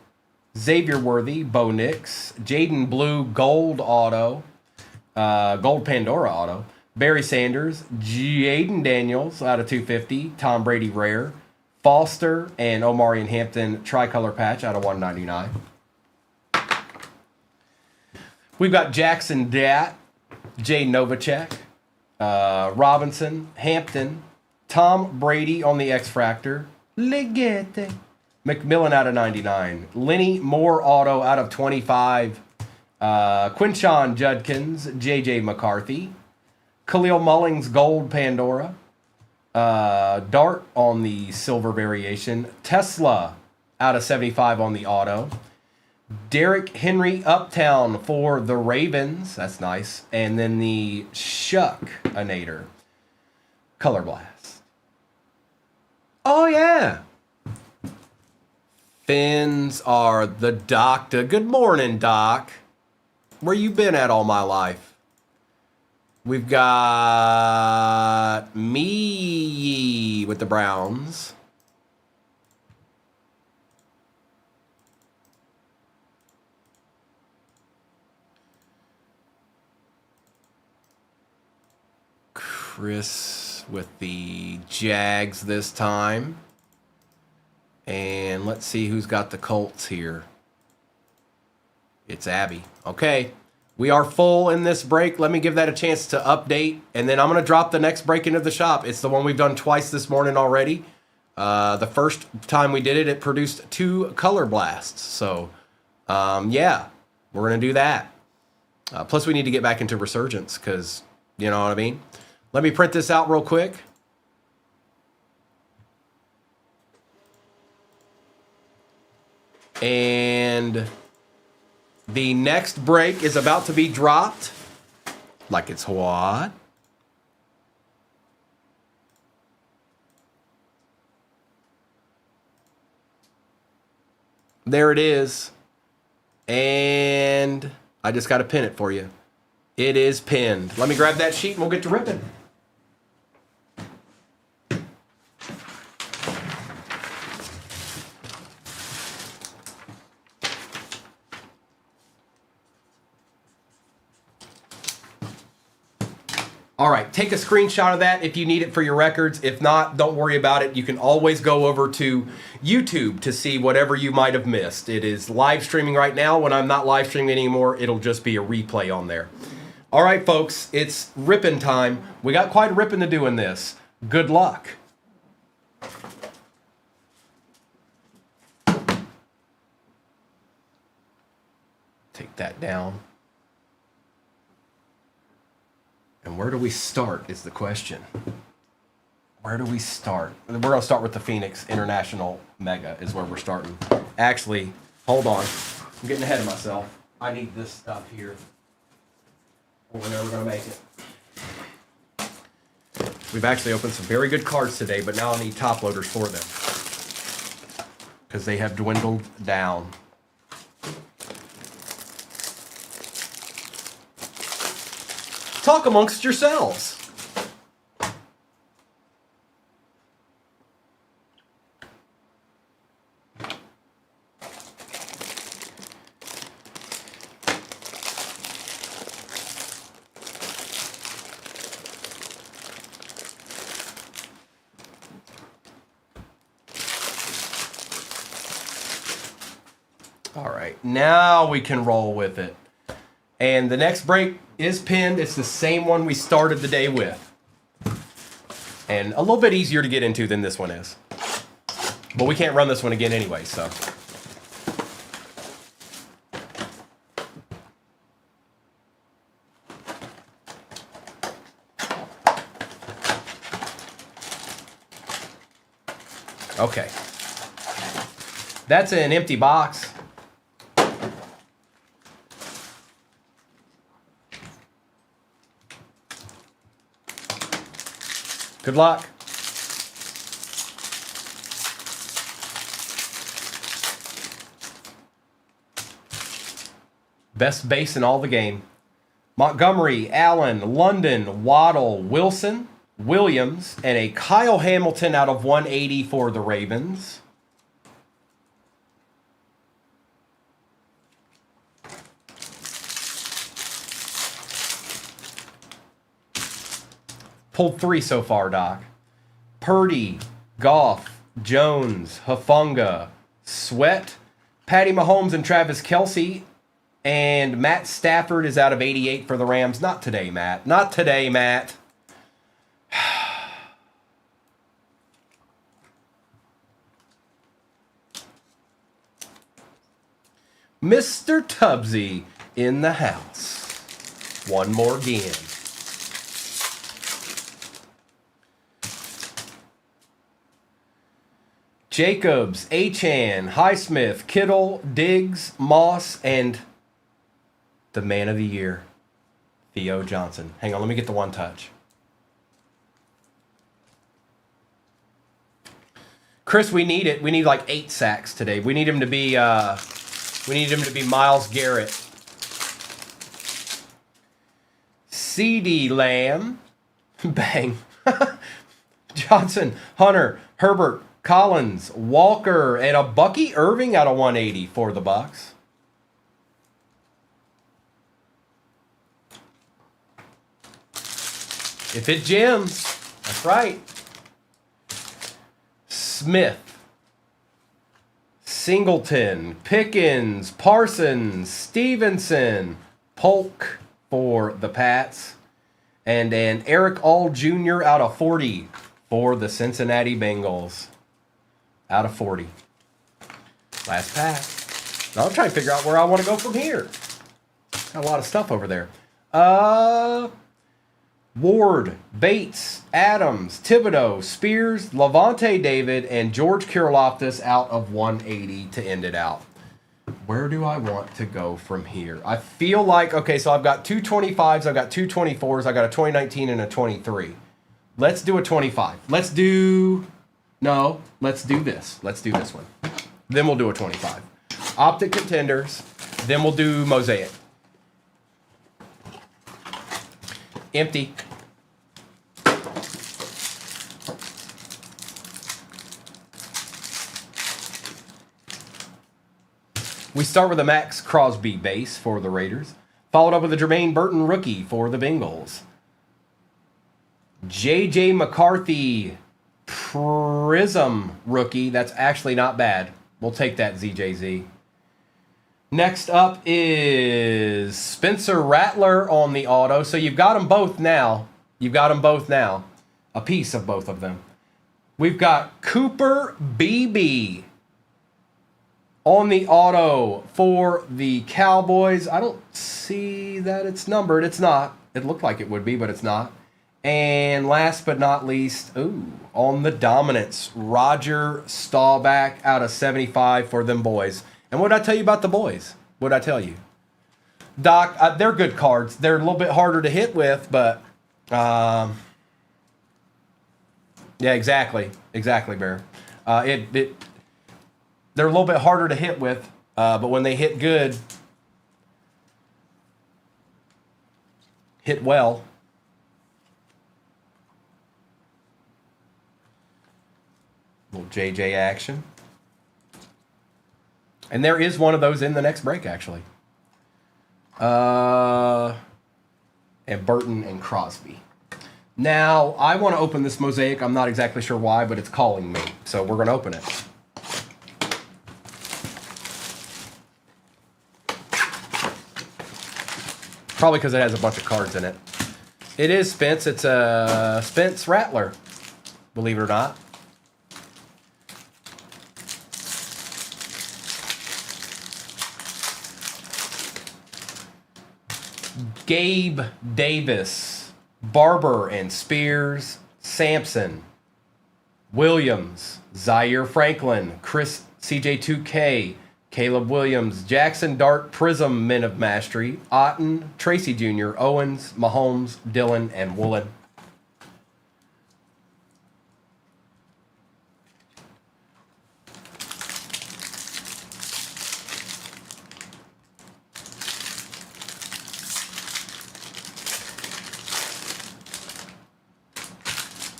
Xavier Worthy, Bo Nix, Jaden Blue, Gold Auto, Gold Pandora Auto, Barry Sanders, Jaden Daniels out of 250, Tom Brady Rare, Foster and Omarion Hampton tricolor patch out of 199. We've got Jackson Dat, Jay Novacek, Robinson, Hampton, Tom Brady on the X-Fractor, Legete, McMillan out of 99, Lenny Moore auto out of 25, Quinshon Judkins, JJ McCarthy, Khalil Mullings gold Pandora, Dart on the silver variation, Tesla out of 75 on the auto, Derrick Henry Uptown for the Ravens. That's nice. And then the Shuck-anator. Color Blast. Oh, yeah. Fins are the doctor. Good morning, Doc. Where you been at all my life? We've got me with the Browns. Chris with the Jags this time. And let's see who's got the Colts here. It's Abby. Okay. We are full in this break. Let me give that a chance to update. And then I'm going to drop the next break into the shop. It's the one we've done twice this morning already. The first time we did it, it produced 2 color blasts. So, yeah, we're going to do that. Plus, we need to get back into Resurgence because, you know what I mean? Let me print this out real quick. And the next break is about to be dropped. Like it's what? There it is. And I just got to pin it for you. It is pinned. Let me grab that sheet and we'll get to ripping. All right, take a screenshot of that if you need it for your records. If not, don't worry about it. You can always go over to YouTube to see whatever you might have missed. It is live streaming right now. When I'm not live streaming anymore, it'll just be a replay on there. All right, folks, it's ripping time. We got quite a ripping to do in this. Good luck. Take that down. And where do we start is the question. Where do we start? We're going to start with the Phoenix International Mega is where we're starting. Actually, hold on. I'm getting ahead of myself. I need this stuff here. Or we're never going to make it. We've actually opened some very good cards today, but now I need top loaders for them. Because they have dwindled down. Talk amongst yourselves. All right, now we can roll with it. And the next break is pinned. It's the same one we started the day with. And a little bit easier to get into than this one is. But we can't run this one again anyway, so. Okay. That's an empty box. Good luck. Best base in all the game. Montgomery, Allen, London, Waddle, Wilson, Williams, and a Kyle Hamilton out of 180 for the Ravens. Pulled 3 so far, Doc. Purdy, Goff, Jones, Hufanga, Sweat, Patty Mahomes and Travis Kelce, and Matt Stafford is out of 88 for the Rams. Not today, Matt. Not today, Matt. Mr. Tubbsy in the house. One more again. Jacobs, Achane, Highsmith, Kittle, Diggs, Moss, and the man of the year, Theo Johnson. Hang on, let me get the one touch. Chris, we need it. We need like 8 sacks today. We need him to be Myles Garrett. CD Lamb. Bang. Johnson, Hunter, Herbert, Collins, Walker, and a Bucky Irving out of 180 for the Bucs. If it gems, that's right. Smith, Singleton, Pickens, Parsons, Stevenson, Polk for the Pats, and an Eric All Jr. out of 40 for the Cincinnati Bengals. Out of 40. Last pack. Now I'm trying to figure out where I want to go from here. Got a lot of stuff over there. Ward, Bates, Adams, Thibodeau, Spears, Levante David, and George Karlaftis out of 180 to end it out. Where do I want to go from here? I feel like, okay, so I've got 2 25s, I've got 2 24s, I've got a 2019 and a 23. Let's do a 25. Let's do this. Let's do this one. Then we'll do a 25. Optic Contenders, then we'll do Mosaic. Empty. We start with a Max Crosby base for the Raiders, followed up with a Jermaine Burton rookie for the Bengals. J.J. McCarthy Prism rookie. That's actually not bad. We'll take that, ZJZ. Next up is Spencer Rattler on the auto. So you've got them both now. A piece of both of them. We've got Cooper BB on the auto for the Cowboys. I don't see that it's numbered. It's not. It looked like it would be, but it's not. And last but not least, on the Dominance, Roger Staubach out of 75 for them boys. And what did I tell you about the boys? What did I tell you? Doc, they're good cards. They're a little bit harder to hit with, but... yeah, exactly. Exactly, Bear. They're a little bit harder to hit with, but when they hit good, hit well. Little JJ action. And there is one of those in the next break, actually. And Burton and Crosby. Now, I want to open this Mosaic. I'm not exactly sure why, but it's calling me. So we're going to open it. Probably because it has a bunch of cards in it. It is Spence. It's a Spence Rattler, believe it or not. Gabe Davis, Barber and Spears, Sampson, Williams, Zaire Franklin, Chris CJ2K, Caleb Williams, Jackson Dart Prism Men of Mastery, Otten, Tracy Jr., Owens, Mahomes, Dillon, and Woolen.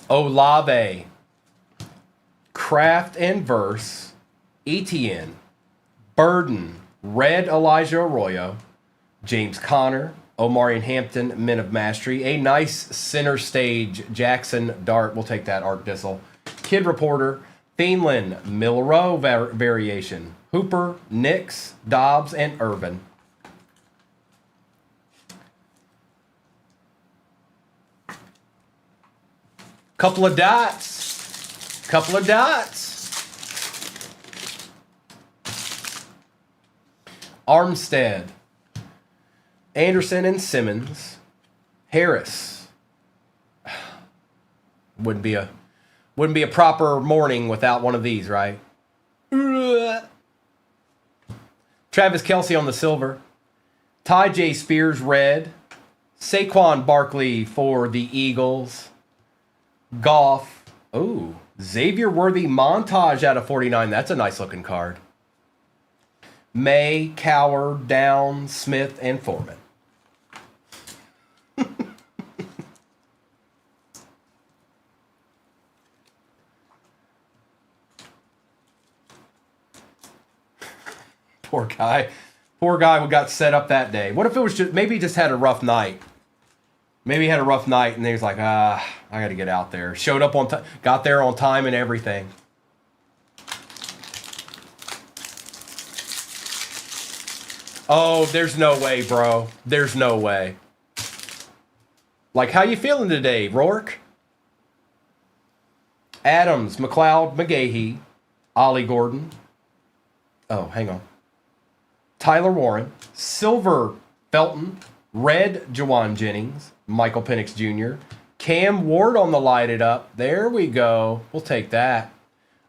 Olave, Kraft and Verse, Etienne, Burden, Red Elijah Arroyo, James Conner, Omarion Hampton, Men of Mastery, a nice center stage Jackson Dart. We'll take that, Art Dissel. Kid Reporter, Thielen, Milrow variation. Hooper, Nix, Dobbs, and Irvin. Couple of dots. Couple of dots. Armstead, Anderson and Simmons, Harris. Wouldn't be a proper morning without one of these, right? Travis Kelce on the silver, Ty J. Spears red, Saquon Barkley for the Eagles, Goff. Ooh, Xavier Worthy montage out of 49. That's a nice looking card. May, Cower, Down, Smith, and Foreman. Poor guy. Poor guy who got set up that day. What if it was just, maybe he just had a rough night. Maybe he had a rough night and he was like, I got to get out there. Showed up on time, got there on time and everything. Oh, there's no way, bro. There's no way. Like, how you feeling today, Rourke? Adams, McLeod, McGahee, Ollie Gordon. Oh, hang on. Tyler Warren, Silver Felton, Red Jawan Jennings, Michael Penix Jr., Cam Ward on the light it up. There we go. We'll take that.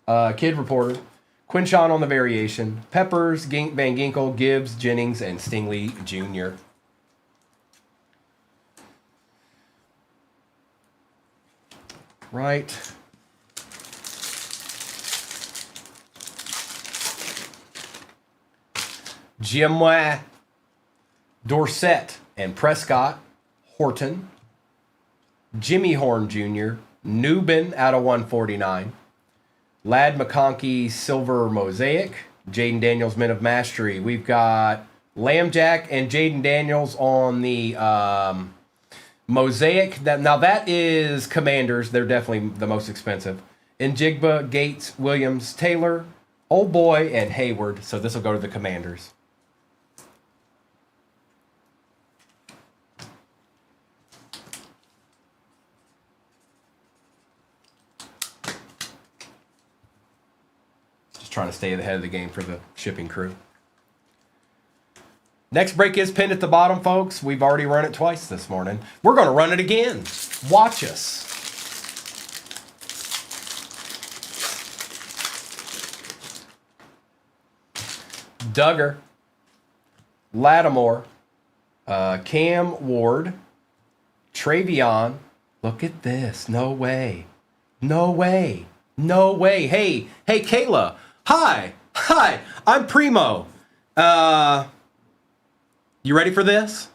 Kid Reporter, Quinshawn on the variation, Peppers, Van Ginkel, Gibbs, Jennings, and Stingley Jr. Right. Jimwa, Dorsett, and Prescott, Horton, Jimmy Horn Jr., Newbin out of 149, Lad McConkey, Silver Mosaic, Jaden Daniels, Men of Mastery. We've got Lambjack and Jaden Daniels on the Mosaic. Now that is Commanders. They're definitely the most expensive. Njigba, Gates, Williams, Taylor, Old Boy, and Hayward. So this will go to the Commanders. Trying to stay ahead of the game for the shipping crew. Next break is pinned at the bottom, folks. We've already run it twice this morning. We're going to run it again. Watch us. Duggar, Lattimore, Cam Ward, Travion. Look at this. No way. No way. No way. Hey, Kayla. Hi, I'm Primo. You ready for this?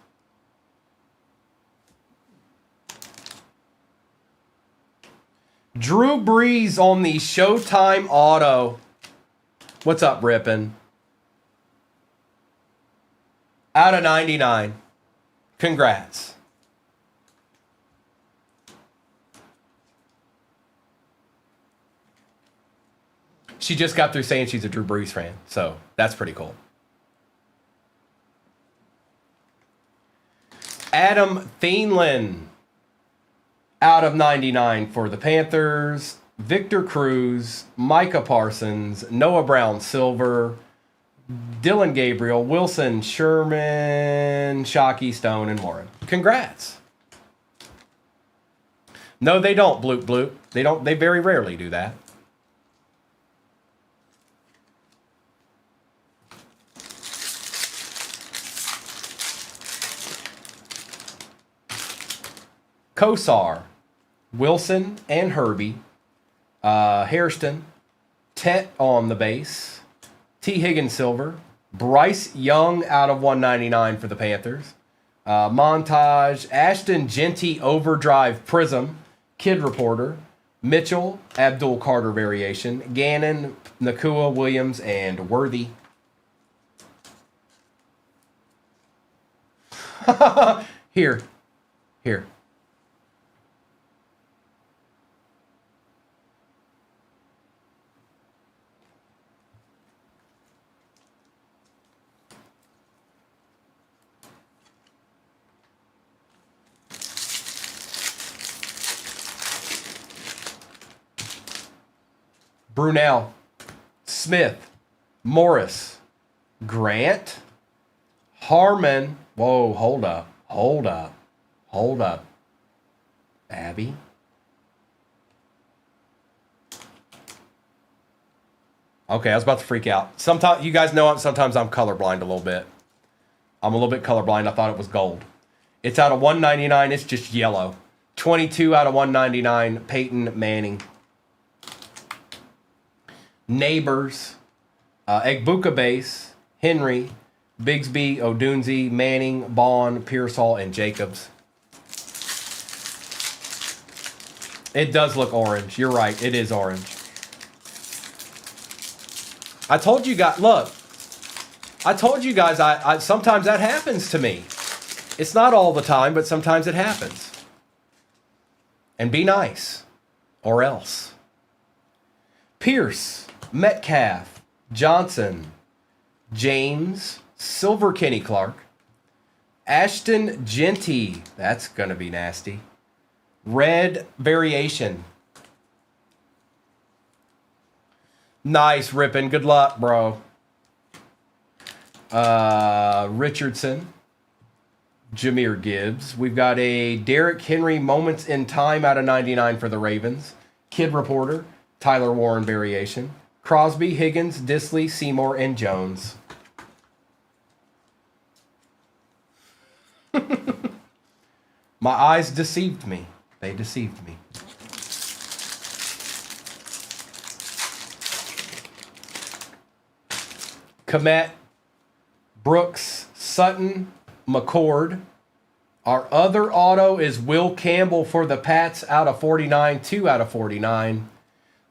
Drew Brees on the Showtime auto. What's up, Rippin'? Out of 99. Congrats. She just got through saying she's a Drew Brees fan, so that's pretty cool. Adam Thielen, out of 99 for the Panthers. Victor Cruz, Micah Parsons, Noah Brown Silver, Dylan Gabriel, Wilson Sherman, Shockey, Stone, and Warren. Congrats. No, they don't, bloop bloop. They don't. They very rarely do that. Kosar, Wilson and Herbie, Hairston, Tet on the base, T. Higgins Silver, Bryce Young out of 199 for the Panthers, Montage, Ashton Genty Overdrive Prism, Kid Reporter, Mitchell, Abdul Carter variation, Gannon, Nakua, Williams, and Worthy. Here. Brunel, Smith, Morris, Grant, Harmon. Whoa, hold up. Abby. Okay, I was about to freak out. Sometimes, you guys know, sometimes I'm colorblind a little bit. I'm a little bit colorblind. I thought it was gold. It's out of 199. It's just yellow. 22 out of 199. Peyton Manning. Neighbors. Egbuka base. Henry. Bigsby, Odunze, Manning, Bond, Pearsall, and Jacobs. It does look orange. You're right. It is orange. I told you guys, look. I told you guys, I sometimes that happens to me. It's not all the time, but sometimes it happens. And be nice. Or else. Pierce, Metcalf, Johnson, James, Silver Kenny Clark, Ashton Genty. That's going to be nasty. Red variation. Nice, Rippin'. Good luck, bro. Richardson. Jahmyr Gibbs. We've got a Derrick Henry Moments in Time out of 99 for the Ravens. Kid Reporter. Tyler Warren variation. Crosby, Higgins, Disley, Seymour, and Jones. My eyes deceived me. They deceived me. Komet, Brooks, Sutton, McCord. Our other auto is Will Campbell for the Pats out of 49, 2 out of 49.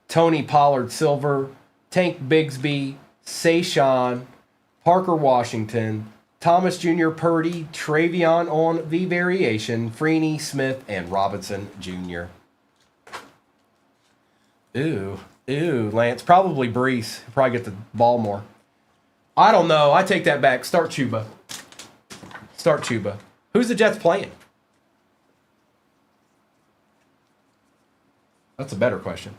Tony Pollard Silver, Tank Bigsby, Sayshawn, Parker Washington, Thomas Jr. Purdy, Travion on the variation, Freeney, Smith, and Robinson Jr. Ooh, Lance. Probably Brees. He'll probably get the ball more. I don't know. I take that back. Start Chuba. Who's the Jets playing? That's a better question.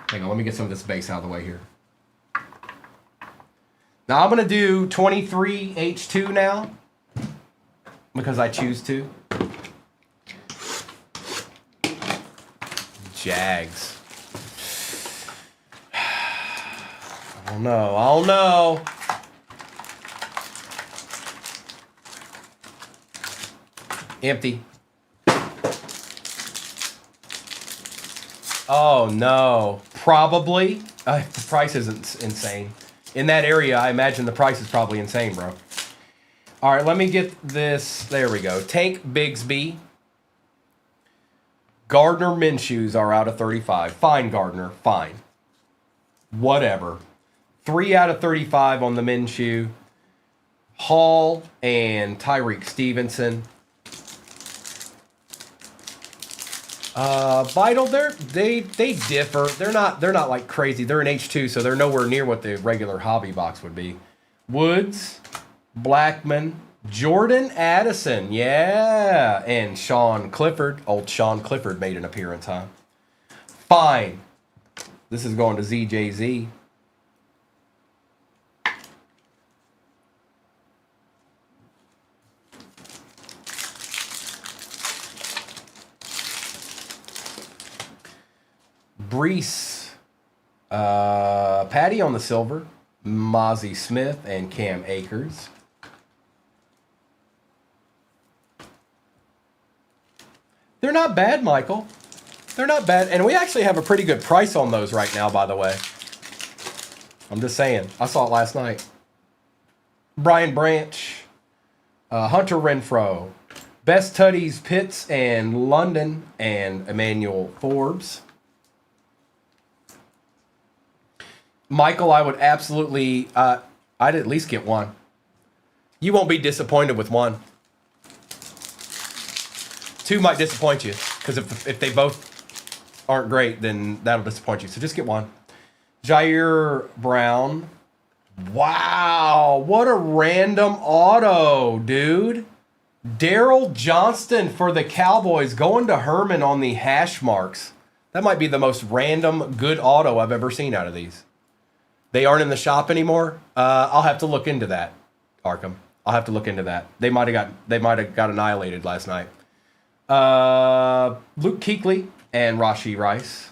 Hang on, let me get some of this base out of the way here. Now I'm going to do 23 H2 now because I choose to. Jags. I don't know. Empty. Oh, no. Probably. The price isn't insane. In that area, I imagine the price is probably insane, bro. All right, let me get this. There we go. Tank Bigsby. Gardner Minshew's are out of 35. Fine, Gardner. Fine. Whatever. 3 out of 35 on the Minshew. Hall and Tyreek Stevenson. Vital, they differ. They're not like crazy. They're an H2, so they're nowhere near what the regular hobby box would be. Woods, Blackman, Jordan Addison, yeah, and Sean Clifford. Old Sean Clifford made an appearance, huh? Fine. This is going to ZJZ. Brees, Patty on the silver, Mozzie Smith, and Cam Akers. They're not bad, Michael. They're not bad. And we actually have a pretty good price on those right now, by the way. I'm just saying. I saw it last night. Brian Branch, Hunter Renfrow, Best Tuddies, Pitts, and London, and Emmanuel Forbes. Michael, I would absolutely, I'd at least get one. You won't be disappointed with one. 2 might disappoint you, because if they both aren't great, then that'll disappoint you. So just get one. Jair Brown. Wow, what a random auto, dude. Daryl Johnston for the Cowboys going to Herman on the hash marks. That might be the most random good auto I've ever seen out of these. They aren't in the shop anymore. I'll have to look into that, Arkham. I'll have to look into that. They might have got annihilated last night. Luke Kuechly and Rashee Rice.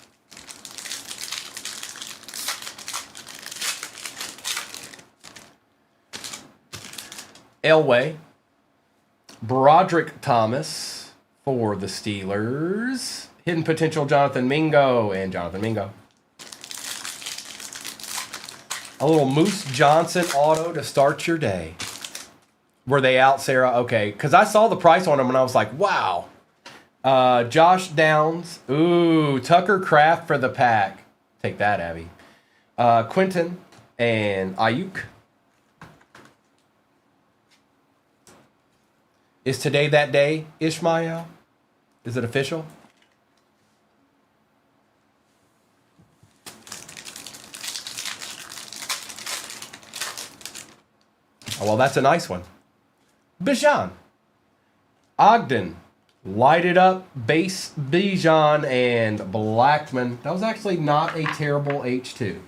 Elway. Broderick Thomas for the Steelers. Hidden potential Jonathan Mingo and Jonathan Mingo. A little Moose Johnson auto to start your day. Were they out, Sarah? Okay, because I saw the price on them and I was like, wow. Josh Downs. Ooh, Tucker Kraft for the pack. Take that, Abby. Quentin and Ayuk. Is today that day, Ishmael? Is it official? Oh, well, that's a nice one. Bijan. Ogden. Light it up. Base Bijan and Blackman. That was actually not a terrible H2.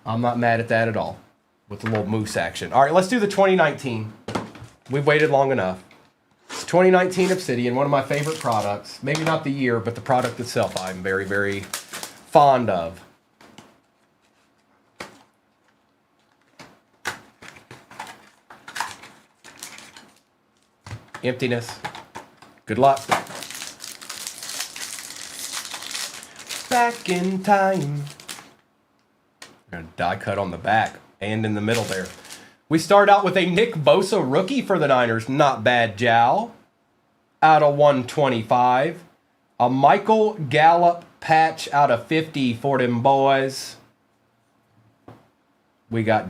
I'm not mad at that at all. With the little moose action. All right, let's do the 2019. We've waited long enough. It's 2019 Obsidian, one of my favorite products. Maybe not the year, but the product itself I'm very, very fond of. Emptiness. Good luck. Back in time. We're going to die cut on the back and in the middle there. We start out with a Nick Bosa rookie for the Niners. Not bad, Jow. Out of 125. A Michael Gallup patch out of 50 for them boys. We got